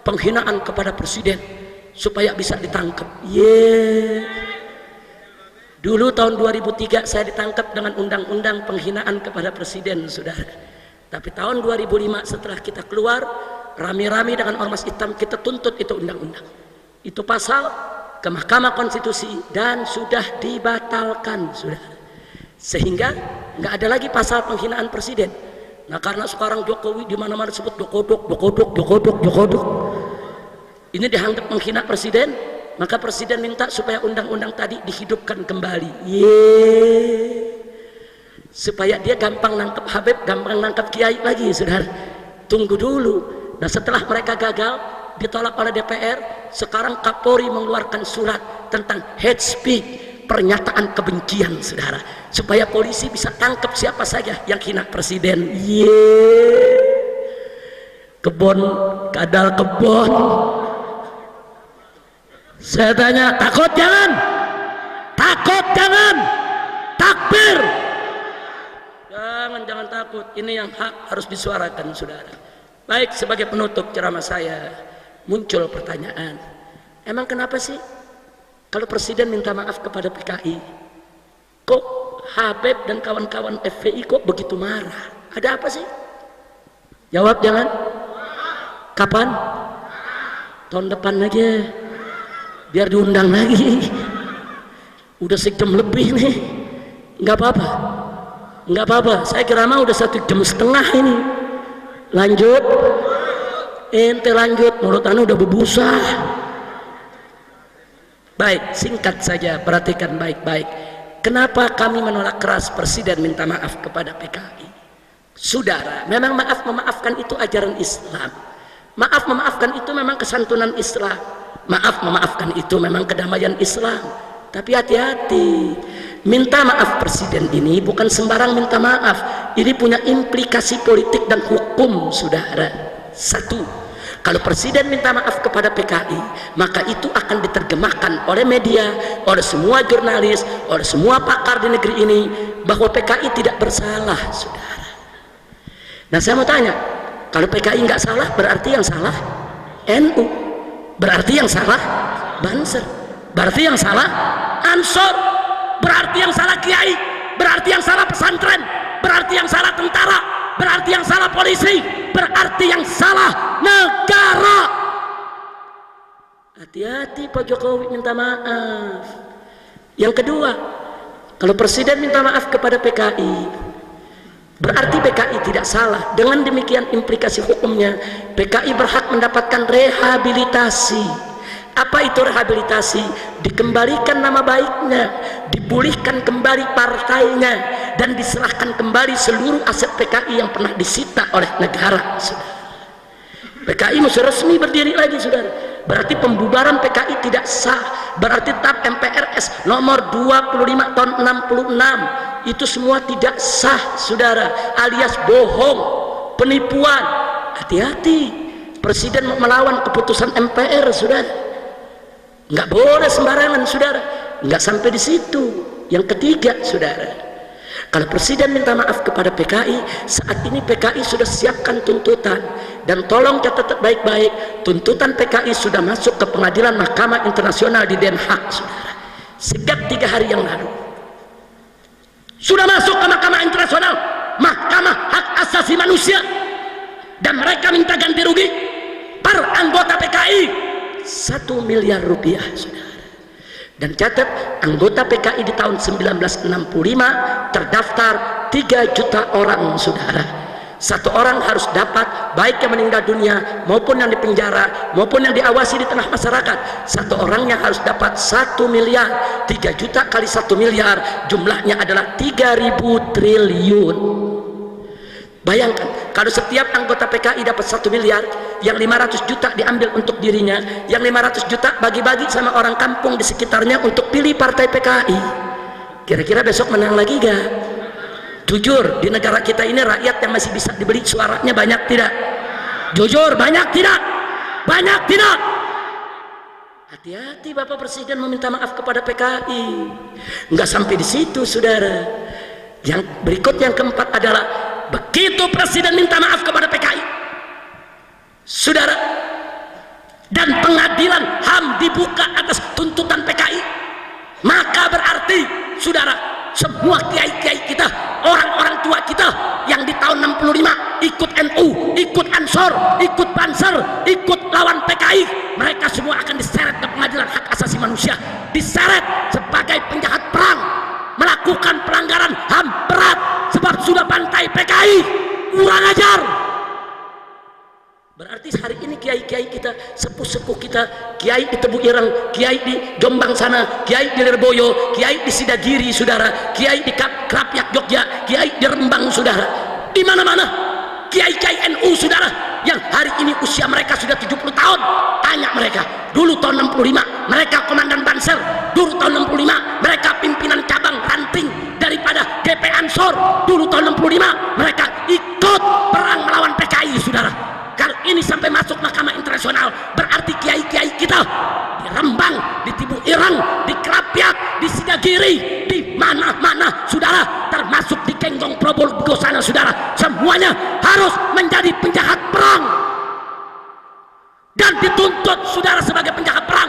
penghinaan kepada presiden supaya bisa ditangkap. Dulu tahun 2003 saya ditangkap dengan undang-undang penghinaan kepada presiden, saudara. Tapi tahun 2005 setelah kita keluar, rame-rame dengan ormas hitam kita tuntut itu undang-undang, itu pasal ke Mahkamah Konstitusi dan sudah dibatalkan, sudah, sehingga nggak ada lagi pasal penghinaan presiden. Nah, karena sekarang Jokowi di mana-mana disebut Jokodok, ini dianggap menghina presiden, maka presiden minta supaya undang-undang tadi dihidupkan kembali, supaya dia gampang nangkep Habib, gampang nangkep Kiai lagi, saudara. Tunggu dulu. Nah, setelah mereka gagal, ditolak oleh DPR, sekarang Kapolri mengeluarkan surat tentang hate speech, pernyataan kebencian, saudara, supaya polisi bisa tangkap siapa saja yang hina presiden. Kebon, kadal kebon. Saya tanya, takut jangan? Takut jangan? Takbir! Jangan takut. Ini yang hak harus disuarakan, saudara. Baik, sebagai penutup ceramah saya, muncul pertanyaan, emang kenapa sih kalau presiden minta maaf kepada PKI, kok Habib dan kawan-kawan FPI kok begitu marah? Ada apa sih? Jawab jangan. Kapan? Tahun depan aja, biar diundang lagi. Udah sejam lebih nih. Nggak apa-apa, saya kira mah udah 1,5 jam ini. Lanjut, ente lanjut, mulut anu udah berbusa. Baik, singkat saja, perhatikan baik-baik. Kenapa kami menolak keras presiden minta maaf kepada PKI? Saudara, memang maaf memaafkan itu ajaran Islam. Maaf memaafkan itu memang kesantunan Islam. Maaf memaafkan itu memang kedamaian Islam. Tapi hati-hati, minta maaf presiden ini bukan sembarang minta maaf. Ini punya implikasi politik dan hukum, saudara. Satu, kalau presiden minta maaf kepada PKI, maka itu akan diterjemahkan oleh media, oleh semua jurnalis, oleh semua pakar di negeri ini bahwa PKI tidak bersalah, saudara. Nah, saya mau tanya, kalau PKI nggak salah, berarti yang salah NU, berarti yang salah Banser, berarti yang salah Ansor, berarti yang salah Kiai, berarti yang salah pesantren, berarti yang salah tentara, berarti yang salah polisi, berarti yang salah negara. Hati-hati Pak Jokowi minta maaf. Yang kedua, kalau presiden minta maaf kepada PKI, berarti PKI tidak salah. Dengan demikian implikasi hukumnya, PKI berhak mendapatkan rehabilitasi. Apa itu rehabilitasi? Dikembalikan nama baiknya, dipulihkan kembali partainya, dan diserahkan kembali seluruh aset PKI yang pernah disita oleh negara, saudara. PKI mesti resmi berdiri lagi, saudara. Berarti pembubaran PKI tidak sah. Berarti TAP MPRS nomor 25 tahun 66 itu semua tidak sah, saudara, alias bohong, penipuan. Hati-hati, presiden melawan keputusan MPR, saudara. Nggak boleh sembarangan, saudara. Nggak sampai di situ. Yang ketiga, saudara, Kalau presiden minta maaf kepada PKI, saat ini PKI sudah siapkan tuntutan, dan tolong catat baik-baik, tuntutan PKI sudah masuk ke pengadilan Mahkamah Internasional di Den Haag, saudara. Sejak 3 hari yang lalu sudah masuk ke Mahkamah Internasional, Mahkamah Hak Asasi Manusia, dan mereka minta ganti rugi per anggota PKI 1 miliar rupiah, saudara. Dan catat, anggota PKI di tahun 1965 terdaftar 3 juta orang, saudara. Satu orang harus dapat, baik yang meninggal dunia maupun yang dipenjara maupun yang diawasi di tengah masyarakat, satu orangnya harus dapat 1 miliar. 3 juta kali 1 miliar jumlahnya adalah 3.000 triliun. Bayangkan kalau setiap anggota PKI dapat 1 miliar, yang 500 juta diambil untuk dirinya, yang 500 juta bagi-bagi sama orang kampung di sekitarnya untuk pilih partai PKI. Kira-kira besok menang lagi gak? Jujur, di negara kita ini rakyat yang masih bisa dibeli suaranya banyak tidak? Jujur, banyak tidak? Banyak tidak? Hati-hati Bapak Presiden meminta maaf kepada PKI. Enggak sampai di situ, saudara. Yang berikut, yang keempat adalah, begitu presiden minta maaf kepada PKI, saudara, dan pengadilan HAM dibuka atas tuntutan PKI, maka berarti, saudara, semua kiai-kiai kita, orang-orang tua kita yang di tahun 65 ikut NU, ikut Ansor, ikut Banser, ikut lawan PKI, mereka semua akan diseret ke pengadilan hak asasi manusia, diseret sebagai penjahat perang, melakukan pelanggaran HAM berat sebab sudah bantai PKI, kurang ajar. Berarti hari ini kiai-kiai kita, sepuh-sepuh kita, kiai di Tebu Ireng, kiai di Jombang sana, kiai di Lirboyo, kiai di Sidagiri, saudara, kiai di Krapyak Jogja, kiai di Rembang, saudara, di mana-mana kiai-kiai NU, saudara, yang hari ini usia mereka sudah 70 tahun. Tanya mereka, dulu tahun 65 mereka komandan Banser, dulu tahun 65 mereka pimpinan cabang ranting daripada GP Ansor, dulu tahun 65 mereka ikut perang melawan PKI, saudara. Kalau ini sampai masuk Mahkamah Internasional, berarti kiai-kiai kita di Rembang, di Tebu Ireng, di Krapyak, di Sidagiri, di mana-mana, saudara, termasuk di Kenggong Probolinggo sana, saudara, semuanya harus menjadi penjahat perang dan dituntut, saudara, sebagai penjahat perang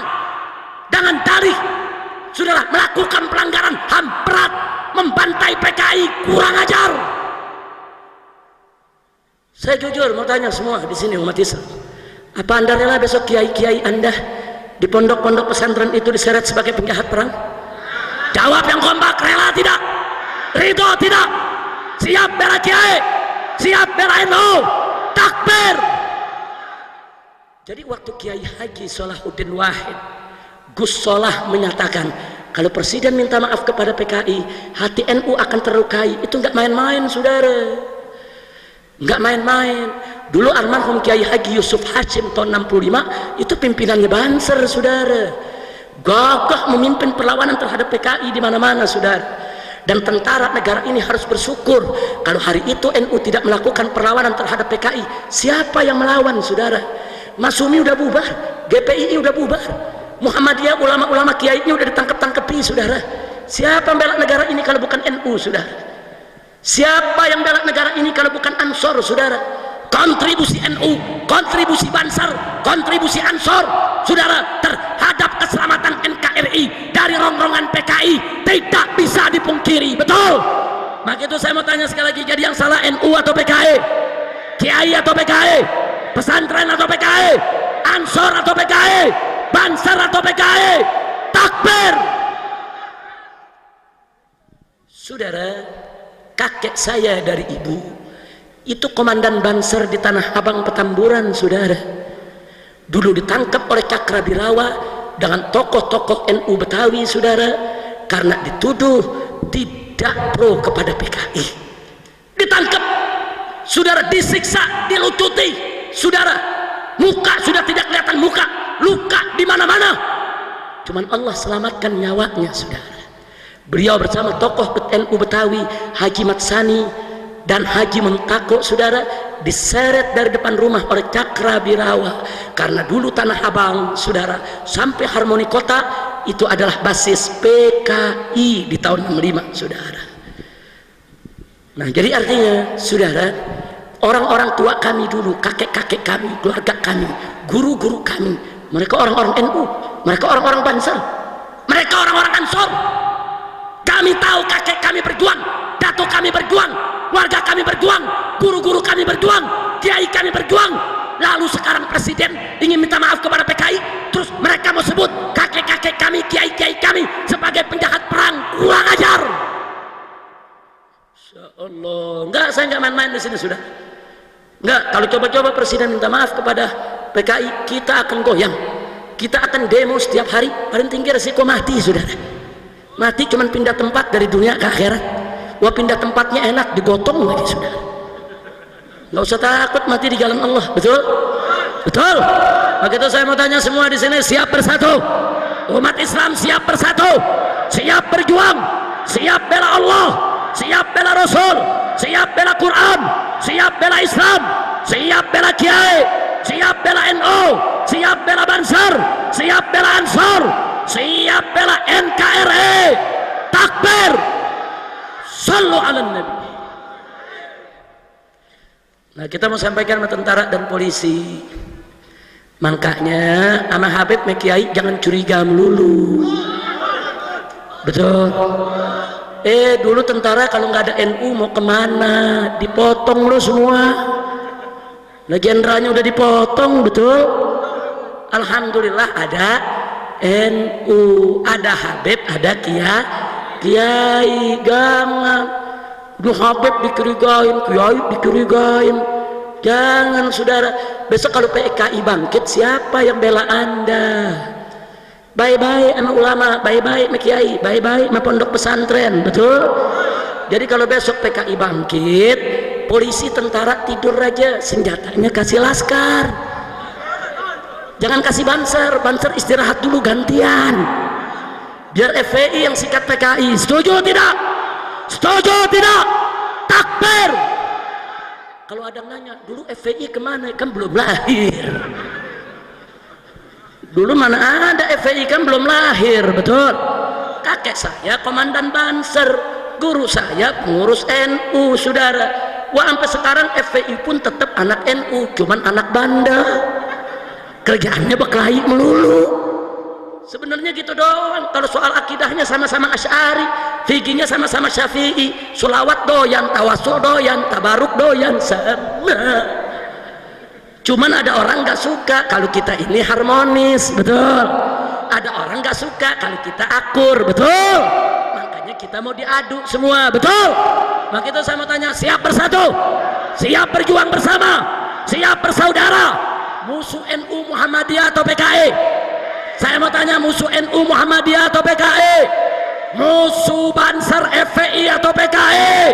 dengan dalih, saudara, melakukan pelanggaran HAM berat, membantai PKI, kurang ajar. Saya jujur mau tanya semua di sini umat Islam, apa Anda rela besok kiai-kiai Anda di pondok-pondok pesantren itu diseret sebagai penjahat perang? Jawab yang kompak, rela tidak? Ridho tidak? Siap bela kiai? Siap bela NU? Takbir! Jadi waktu Kiai Haji Salahuddin Wahid Gus Solah menyatakan, kalau presiden minta maaf kepada PKI, hati NU akan terlukai, itu nggak main-main, saudara. Nggak main-main. Dulu almarhum Kiai Haji Yusuf Hashim tahun 65 itu pimpinannya Banser, saudara, gagah memimpin perlawanan terhadap PKI di mana-mana, saudara. Dan tentara negara ini harus bersyukur kalau hari itu NU tidak melakukan perlawanan terhadap PKI. Siapa yang melawan, saudara? Masumi udah bubar, GPII udah bubar, Muhammadiyah, ulama-ulama kiainya udah ditangkap-tangkepi, saudara. Siapa yang bela negara ini kalau bukan NU, saudara? Siapa yang bela negara ini kalau bukan Ansor, saudara? Kontribusi NU, kontribusi Banser, kontribusi Ansor, saudara, terhadap keselamatan NKRI dari rongrongan PKI tidak bisa dipungkiri, betul? Maka itu saya mau tanya sekali lagi, jadi yang salah NU atau PKI? Kiai atau PKI? Pesantren atau PKI? Ansor atau PKI? Banser atau PKI? Takbir! Saudara, kakek saya dari ibu itu komandan Banser di Tanah Abang Petamburan, saudara. Dulu ditangkap oleh Cakrabirawa dengan tokoh-tokoh NU Betawi, saudara, karena dituduh tidak pro kepada PKI. Ditangkap, saudara, disiksa, dilucuti, saudara, muka sudah tidak kelihatan muka, luka di mana-mana. Cuman Allah selamatkan nyawanya, saudara. Beliau bersama tokoh NU Betawi Haji Matsani dan Haji Mentako, saudara, diseret dari depan rumah oleh Cakrabirawa karena dulu Tanah Abang, saudara, sampai Harmoni Kota itu adalah basis PKI di tahun 65, saudara. Nah, jadi artinya, saudara, orang-orang tua kami dulu, kakek-kakek kami, keluarga kami, guru-guru kami, mereka orang-orang NU, mereka orang-orang Banser, mereka orang-orang Ansor. Kami tahu kakek kami berjuang, datuk kami berjuang, warga kami berjuang, guru-guru kami berjuang, kiai kami berjuang. Lalu sekarang presiden ingin minta maaf kepada PKI, terus mereka mau sebut kakek-kakek kami, kiai-kiai kami sebagai penjahat perang. Kurang ajar. Insya Allah, enggak, saya enggak main-main di sini, sudah. Enggak, kalau coba-coba presiden minta maaf kepada PKI, kita akan goyang, kita akan demo setiap hari. Paling tinggi resiko mati, saudara. Mati cuman pindah tempat dari dunia ke akhirat. Wah, pindah tempatnya enak, digotong lagi, saudara. Nggak usah takut mati di jalan Allah, betul? Betul. Maka itu saya mau tanya semua di sini, siap bersatu? Umat Islam siap bersatu, siap berjuang, siap bela Allah, siap bela Rasul, siap bela Quran, siap bela Islam, siap bela Kiai, siap bela NU, siap bela Banser, siap bela Ansor, siap bela NKRI. Takbir, sallu ala Nabi. Nah, kita mau sampaikan sama tentara dan polisi, makanya sama Habib Mekiai jangan curiga melulu, betul? Dulu tentara kalau nggak ada NU mau kemana? Dipotong lo semua. Nah, jenderalnya udah dipotong, betul? Alhamdulillah ada NU, ada Habib, ada Kiai. Jangan Duh, Habib dicurigain, Kiai dicurigain. Jangan, saudara. Besok kalau PKI bangkit, siapa yang bela Anda? Bye-bye sama ulama, bye-bye sama Kiai, bye-bye sama pondok pesantren, betul? Jadi kalau besok PKI bangkit, polisi tentara tidur aja, senjatanya kasih laskar. Jangan kasih Banser istirahat dulu gantian. Biar FPI yang sikat PKI. Setuju tidak? Setuju tidak? Takbir. Kalau ada yang nanya, dulu FPI kemana? Kan belum lahir. Dulu mana ada FPI, kan belum lahir, betul? Kakek saya komandan Banser, guru saya pengurus NU, saudara. Wah, sampai sekarang FPI pun tetap anak NU, cuman anak bandel. Kerjaannya berkelahi melulu. Sebenarnya gitu doang. Kalau soal akidahnya sama-sama Asy'ari, fikihnya sama-sama Syafi'i, sholawat doyan, tawasul doyan, tabaruk doyan, sama. Cuman ada orang nggak suka kalau kita ini harmonis, betul? Ada orang nggak suka kalau kita akur, betul? Makanya kita mau diadu semua, betul? Maka itu saya mau tanya, siap bersatu, siap berjuang bersama, siap bersaudara, musuh NU Muhammadiyah atau PKI? Saya mau tanya, musuh NU Muhammadiyah atau PKI? Musuh Banser FPI atau PKI?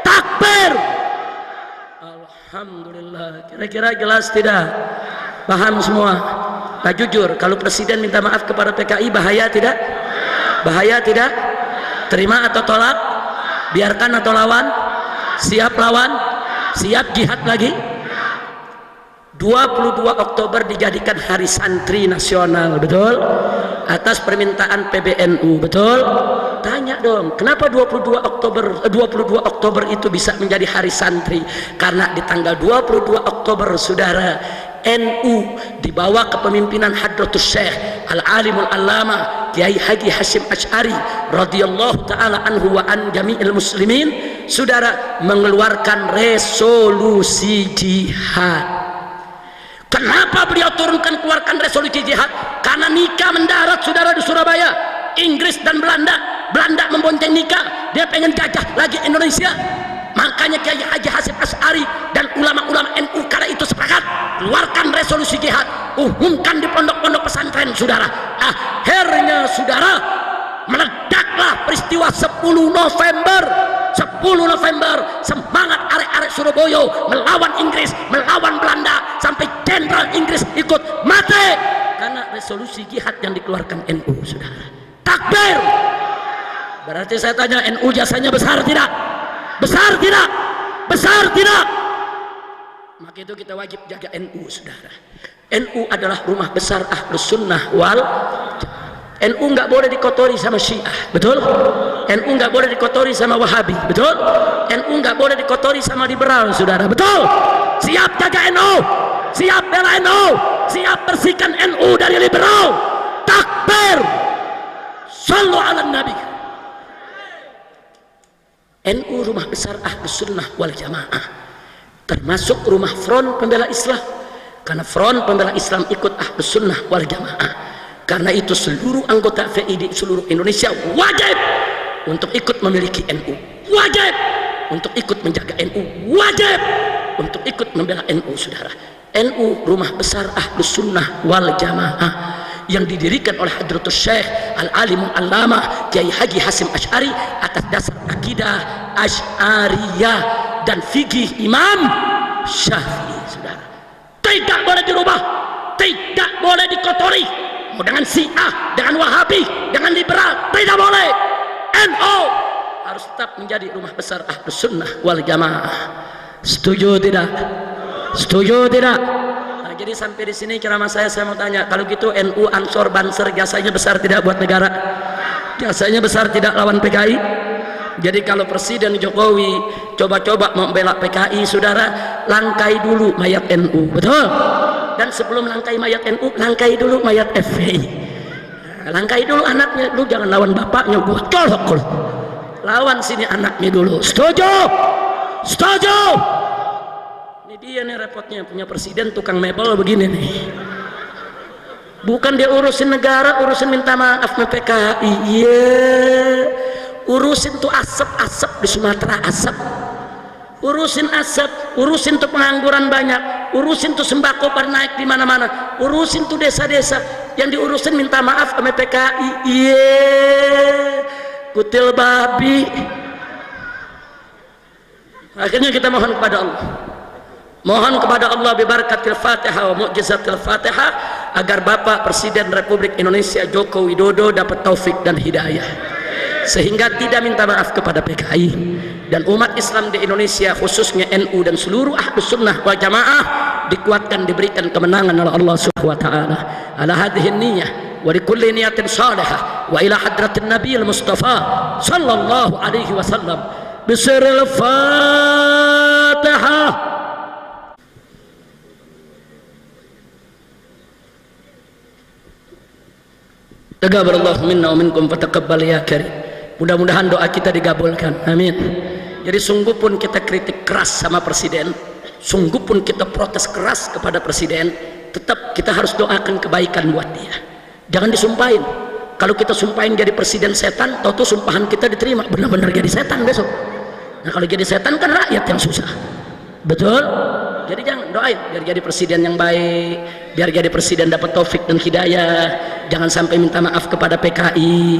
Takbir. Alhamdulillah. Kira-kira jelas tidak? Paham semua? Nah, jujur, kalau presiden minta maaf kepada PKI, bahaya tidak? Bahaya tidak? Terima atau tolak? Biarkan atau lawan? Siap lawan? Siap jihad lagi? 22 Oktober dijadikan Hari Santri Nasional, betul? Atas permintaan PBNU, betul? Tanya dong, kenapa 22 Oktober itu bisa menjadi Hari Santri? Karena di tanggal 22 Oktober, saudara, NU di bawah kepemimpinan Hadratus Syekh Al-Alimul Allama Kiai Haji Hasyim Asy'ari radhiyallahu taala anhu wa an jami'il muslimin, saudara, mengeluarkan resolusi jihad. Kenapa beliau keluarkan resolusi jihad? Karena nikah mendarat, saudara, di Surabaya. Inggris dan Belanda membonceng nikah, dia pengen jajah lagi Indonesia. Makanya Kiai Haji Hasyim Asy'ari dan ulama-ulama NU kala itu sepakat keluarkan resolusi jihad, umumkan di pondok-pondok pesantren, saudara. Akhirnya, saudara, meledaklah peristiwa 10 November, semangat arek-arek Surabaya melawan Inggris, melawan Belanda, sampai jenderal Inggris ikut mati karena resolusi jihad yang dikeluarkan NU, saudara. Takbir. Berarti saya tanya, NU jasanya besar tidak? Besar tidak? Besar tidak? Maka itu kita wajib jaga NU, saudara. NU adalah rumah besar Ahlus Sunnah wal Jamaah. NU nggak boleh dikotori sama Syiah, betul? NU nggak boleh dikotori sama Wahabi, betul? NU nggak boleh dikotori sama liberal, saudara, betul? Siap jaga NU, siap bela NU, siap bersihkan NU dari liberal. Takbir, sallu ala nabi. NU rumah besar Ahlus Sunnah wal Jamaah, termasuk rumah front pembela Islam, karena front pembela Islam ikut Ahlus Sunnah wal Jamaah. Karena itu seluruh anggota FPI di seluruh Indonesia wajib untuk ikut memiliki NU, wajib untuk ikut menjaga NU, wajib untuk ikut membela NU, saudara. NU rumah besar Ahlus Sunnah wal Jamaah yang didirikan oleh Hadratus Syekh Al-Alimul Allamah Kiai Haji Hasyim Asy'ari atas dasar akidah Asy'ariyah dan fikih Imam Syafi'i, saudara. Tidak boleh dirubah, tidak boleh dikotori, mau dengan Syiah, dengan Wahabi, dengan liberal, tidak boleh. NU harus tetap menjadi rumah besar Ahlus Sunnah wal Jamaah. Setuju tidak? Setuju tidak? Nah, jadi sampai di sini ceramah saya mau tanya, kalau gitu NU Ansor Banser jasanya besar tidak buat negara? Jasanya besar tidak lawan PKI? Jadi kalau Presiden Jokowi coba-coba membela PKI, saudara, langkai dulu mayat NU, betul? Dan sebelum langkai mayat NU, langkai dulu mayat FPI. Nah, langkai dulu anaknya, lu jangan lawan bapaknya, gua colok. Lawan sini anaknya dulu. Setuju? Setuju? Ini dia nih repotnya, punya presiden tukang mebel begini nih. Bukan dia urusin negara, urusin minta maaf sama PKI. Urusin tuh asap-asap di Sumatera, asap. Urusin asap, urusin tuh pengangguran banyak, urusin tuh sembako pada naik di mana-mana, urusin tuh desa-desa. Yang diurusin minta maaf sama PKI. Kutil babi. Akhirnya kita mohon kepada Allah, mohon kepada Allah bibarakatil Fatihah wa mu'jizatil Fatihah, agar Bapak Presiden Republik Indonesia Joko Widodo dapat taufik dan hidayah, sehingga tidak minta maaf kepada PKI dan umat Islam di Indonesia, khususnya NU dan seluruh Ahlus Sunnah wal Jamaah, dikuatkan, diberikan kemenangan oleh Allah Subhanahu wa taala. Ala hadhihi niyyah wa likulli niyatin salihah wa ila hadratin nabiyil mustafa sallallahu alaihi wasallam bisiril Fatihah. Taqabbalallahu minna wa minkum fataqabbal ya karim. Mudah-mudahan doa kita digabulkan, amin. Jadi sungguh pun kita kritik keras sama presiden, sungguh pun kita protes keras kepada presiden, tetap kita harus doakan kebaikan buat dia. Jangan disumpahin. Kalau kita sumpahin jadi presiden setan, tahu sumpahan kita diterima, benar-benar jadi setan besok. Nah kalau jadi setan kan rakyat yang susah, betul? Jadi jangan, doain biar jadi presiden yang baik, biar jadi presiden dapat taufik dan hidayah. Jangan sampai minta maaf kepada PKI.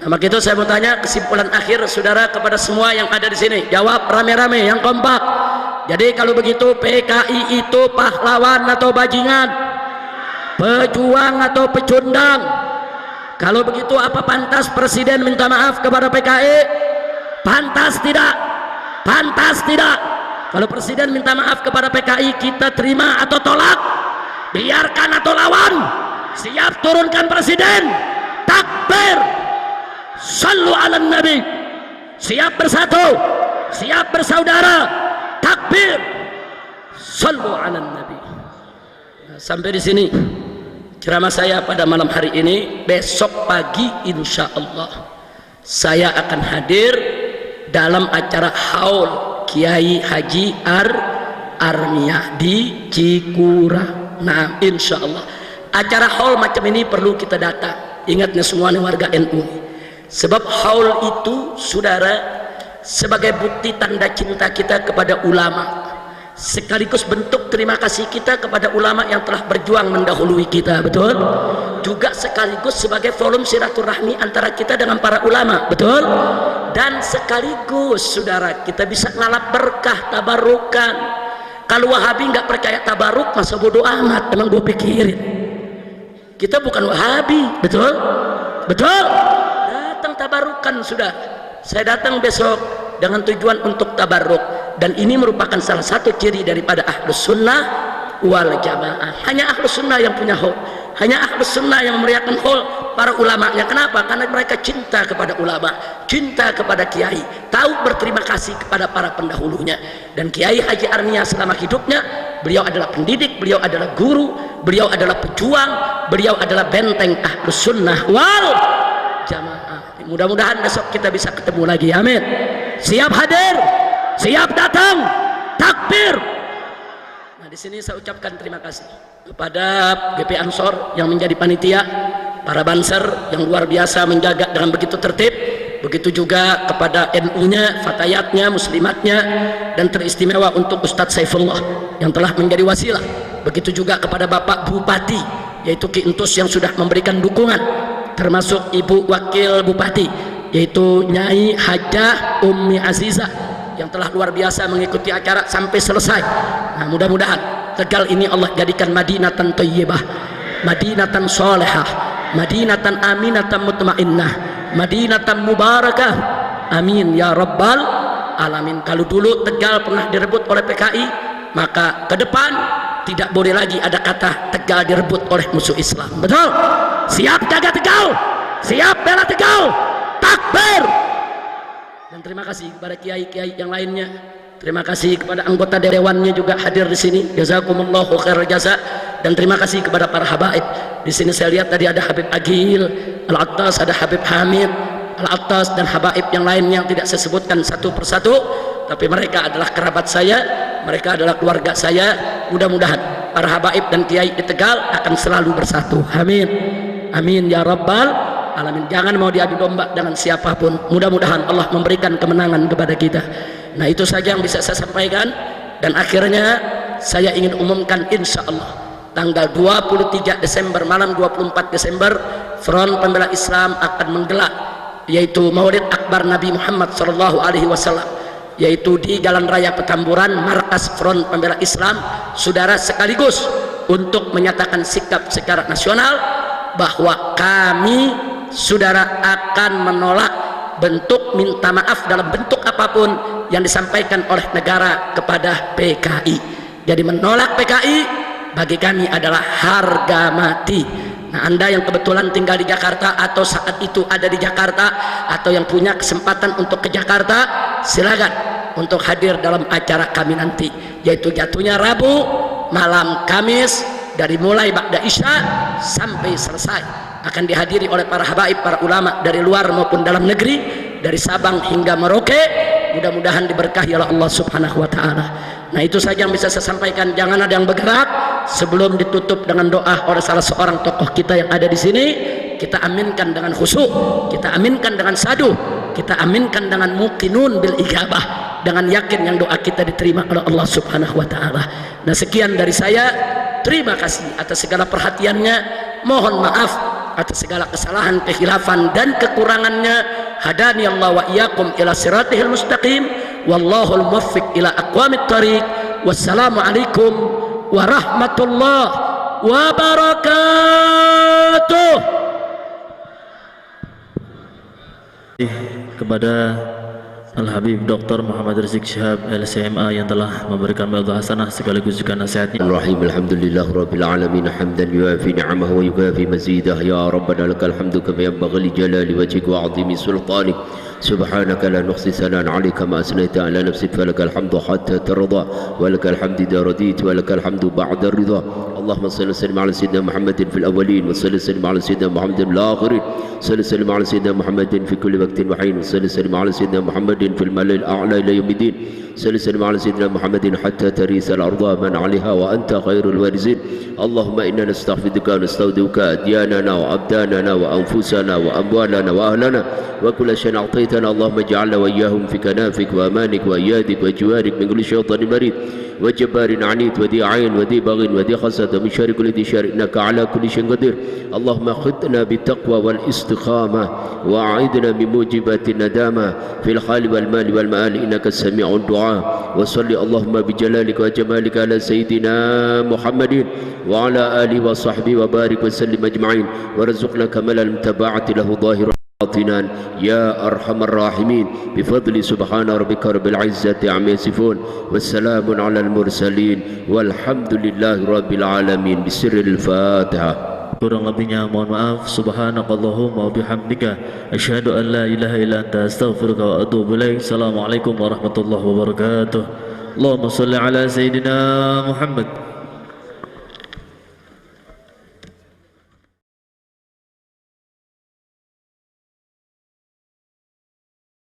Nah, maka itu saya mau tanya kesimpulan akhir, saudara, kepada semua yang ada di sini. Jawab rame-rame, yang kompak. Jadi kalau begitu, PKI itu pahlawan atau bajingan? Pejuang atau pecundang? Kalau begitu, apa pantas presiden minta maaf kepada PKI? Pantas tidak? Pantas tidak? Kalau presiden minta maaf kepada PKI, kita terima atau tolak? Biarkan atau lawan? Siap turunkan presiden? Takbir, sallu ala nabi. Siap bersatu, siap bersaudara. Takbir, sallu ala nabi. Nah, sampai di sini ceramah saya pada malam hari ini. Besok pagi insya Allah saya akan hadir dalam acara haul Kiai Haji Armiyah di Cikura. Nah insya Allah acara haul macam ini perlu kita datang. Ingatnya semuanya warga NU, sebab haul itu, saudara, sebagai bukti tanda cinta kita kepada ulama, sekaligus bentuk terima kasih kita kepada ulama yang telah berjuang mendahului kita, betul? Juga sekaligus sebagai volume silaturahmi antara kita dengan para ulama, betul? Dan sekaligus, saudara, kita bisa ngalap berkah, tabarukan. Kalau Wahabi nggak percaya tabaruk, masa bodoh amat, emang gue pikirin. Kita bukan Wahabi, betul? Betul? Datang tabarukan, sudah. Saya datang besok dengan tujuan untuk tabaruk, dan ini merupakan salah satu ciri daripada Ahlus Sunnah wal Jamaah. Hanya Ahlus Sunnah yang punya haul, hanya Ahlus Sunnah yang memeriahkan haul. para ulamanya. Kenapa? Karena mereka cinta kepada ulama, cinta kepada kiai, tahu berterima kasih kepada para pendahulunya. Dan Kiai Haji Arnia selama hidupnya, beliau adalah pendidik, beliau adalah guru, beliau adalah pejuang, beliau adalah benteng Ahlus Sunnah wal Jamaah. Mudah-mudahan besok kita bisa ketemu lagi. Amin. Siap hadir, siap datang, takbir. Nah, di sini saya ucapkan terima kasih kepada GP Ansor yang menjadi panitia, para banser yang luar biasa menjaga dengan begitu tertib, begitu juga kepada NU-nya, fatayatnya, muslimatnya, dan teristimewa untuk Ustadz Saifullah yang telah menjadi wasilah. Begitu juga kepada Bapak Bupati, yaitu Ki Entus yang sudah memberikan dukungan, termasuk Ibu Wakil Bupati, yaitu Nyai Hajah Ummi Azizah yang telah luar biasa mengikuti acara sampai selesai. Nah, mudah-mudahan Tegal ini Allah jadikan Madinatan Thayyibah, Madinatan Salihah, Madinatan Aminatan Mutmainnah, Madinatan Mubarakah. Amin ya Rabbal Alamin. Kalau dulu Tegal pernah direbut oleh PKI, maka ke depan tidak boleh lagi ada kata Tegal direbut oleh musuh Islam. Betul? Siap jaga Tegal, siap bela Tegal, takbir. Dan terima kasih kepada kiai-kiai yang lainnya. Terima kasih kepada anggota dewannya juga hadir di sini. Jazakumullahu khairal jaza. Dan terima kasih kepada para habaib. Di sini saya lihat tadi ada Habib Agil Al-Attas, ada Habib Hamid Al-Attas, dan habaib yang lain yang tidak saya sebutkan satu persatu, tapi mereka adalah kerabat saya, mereka adalah keluarga saya. Mudah-mudahan para habaib dan kiai di Tegal akan selalu bersatu. Amin. Amin ya Rabbal Alamin. Jangan mau diadu domba dengan siapapun. Mudah-mudahan Allah memberikan kemenangan kepada kita. Nah, itu saja yang bisa saya sampaikan. Dan akhirnya saya ingin umumkan, insya Allah tanggal 23 Desember, malam 24 Desember, Front Pembela Islam akan menggelar, yaitu Maulid Akbar Nabi Muhammad SAW, yaitu di Jalan Raya Petamburan, markas Front Pembela Islam. Saudara, sekaligus untuk menyatakan sikap secara nasional bahwa kami, saudara, akan menolak bentuk minta maaf dalam bentuk apapun yang disampaikan oleh negara kepada PKI. Jadi menolak PKI bagi kami adalah harga mati. Nah, Anda yang kebetulan tinggal di Jakarta atau saat itu ada di Jakarta, atau yang punya kesempatan untuk ke Jakarta, silakan untuk hadir dalam acara kami nanti, yaitu jatuhnya Rabu, malam Kamis, dari mulai ba'da Isya sampai selesai, akan dihadiri oleh para habaib, para ulama dari luar maupun dalam negeri, dari Sabang hingga Merauke. Mudah-mudahan diberkahi oleh Allah Subhanahu wa taala. Nah, itu saja yang bisa saya sampaikan. Jangan ada yang bergerak sebelum ditutup dengan doa oleh salah seorang tokoh kita yang ada di sini. Kita aminkan dengan khusyuk, kita aminkan dengan saduh, kita aminkan dengan muqinun bil ijabah, dengan yakin yang doa kita diterima oleh Allah Subhanahu wa taala. Nah, sekian dari saya. Terima kasih atas segala perhatiannya. Mohon maaf atas segala kesalahan, kekhilafan, dan kekurangannya. Hadani Allah wa iyyakum ila siratihil mustaqim. Wallahul muwaffiq ila aqwamit thariq. Wassalamualaikum warahmatullahi wabarakatuh. Kepada Al-Habib Dr. Muhammad Rizik Syihab LCMA yang telah memberikan mawaddah hasanah sekaligus juga nasihatnya. Rahim, alhamdulillah rabbil alamin, hamdan yuafi ni'amahu wa yukafi mazidah. Ya Rabbana lakal hamdu kama yanbaghi li jalali wajhika wa 'azimi sultanik. Subhanaka la nuhsi sana'an 'alaika ma asnaita 'ala nafsik, falakal hamdu hatta tarda wa lakal hamdu idza radita wa lakal hamdu ba'da ridha. Allahumma shalli wa sallim 'ala sayyidina Muhammadin fil awwalin wa salli wa sallim 'ala sayyidina Muhammadin fil akhirin. Salli wa sallim 'ala sayyidina Muhammadin fi kulli waqtin wa hin. Salli wa sallim 'ala sayyidina Muhammadin في الملأ الأعلى إلى يوم الدين. صل وسلم على سيدنا محمد حتى ترث الأرض من عليها وأنت خير الوارثين. اللهم إنا نستغفرك ونستودعك أدياننا وأبداننا وأنفسنا وأموالنا وأهلنا وكل شيء أعطيتنا. اللهم اجعلنا وإياهم في كنافك وأمانك وأيادك وجوارك من كل شيطان مريض وجبار عنيد وذي عين وذي بغي وذي حسد ومن شر كل ذي شر، إنك على كل شيء قدير. اللهم خذنا بالتقوى والاستقامة وأعذنا من موجبات الندامة في الحال والمال والمآل، إنك سميع الدعاء. وصل اللهم بجلالك وجمالك على سيدنا محمد وعلى آله وصحبه وبارك وسلم أجمعين، ورزقنا كمال المتابعة له ظاهرا يا أرحم الراحمين، بفضل سبحان ربك رب العزة عما يصفون، والسلام على المرسلين، والحمد لله رب العالمين. بسر الفاتحة. kurang lebihnya mohon maaf. Subhanakallahumma wa bihamdika asyhadu an la ilaha illa anta astaghfiruka wa atubu ilaik. Assalamualaikum warahmatullahi wabarakatuh. Allahumma shalli ala sayyidina Muhammad.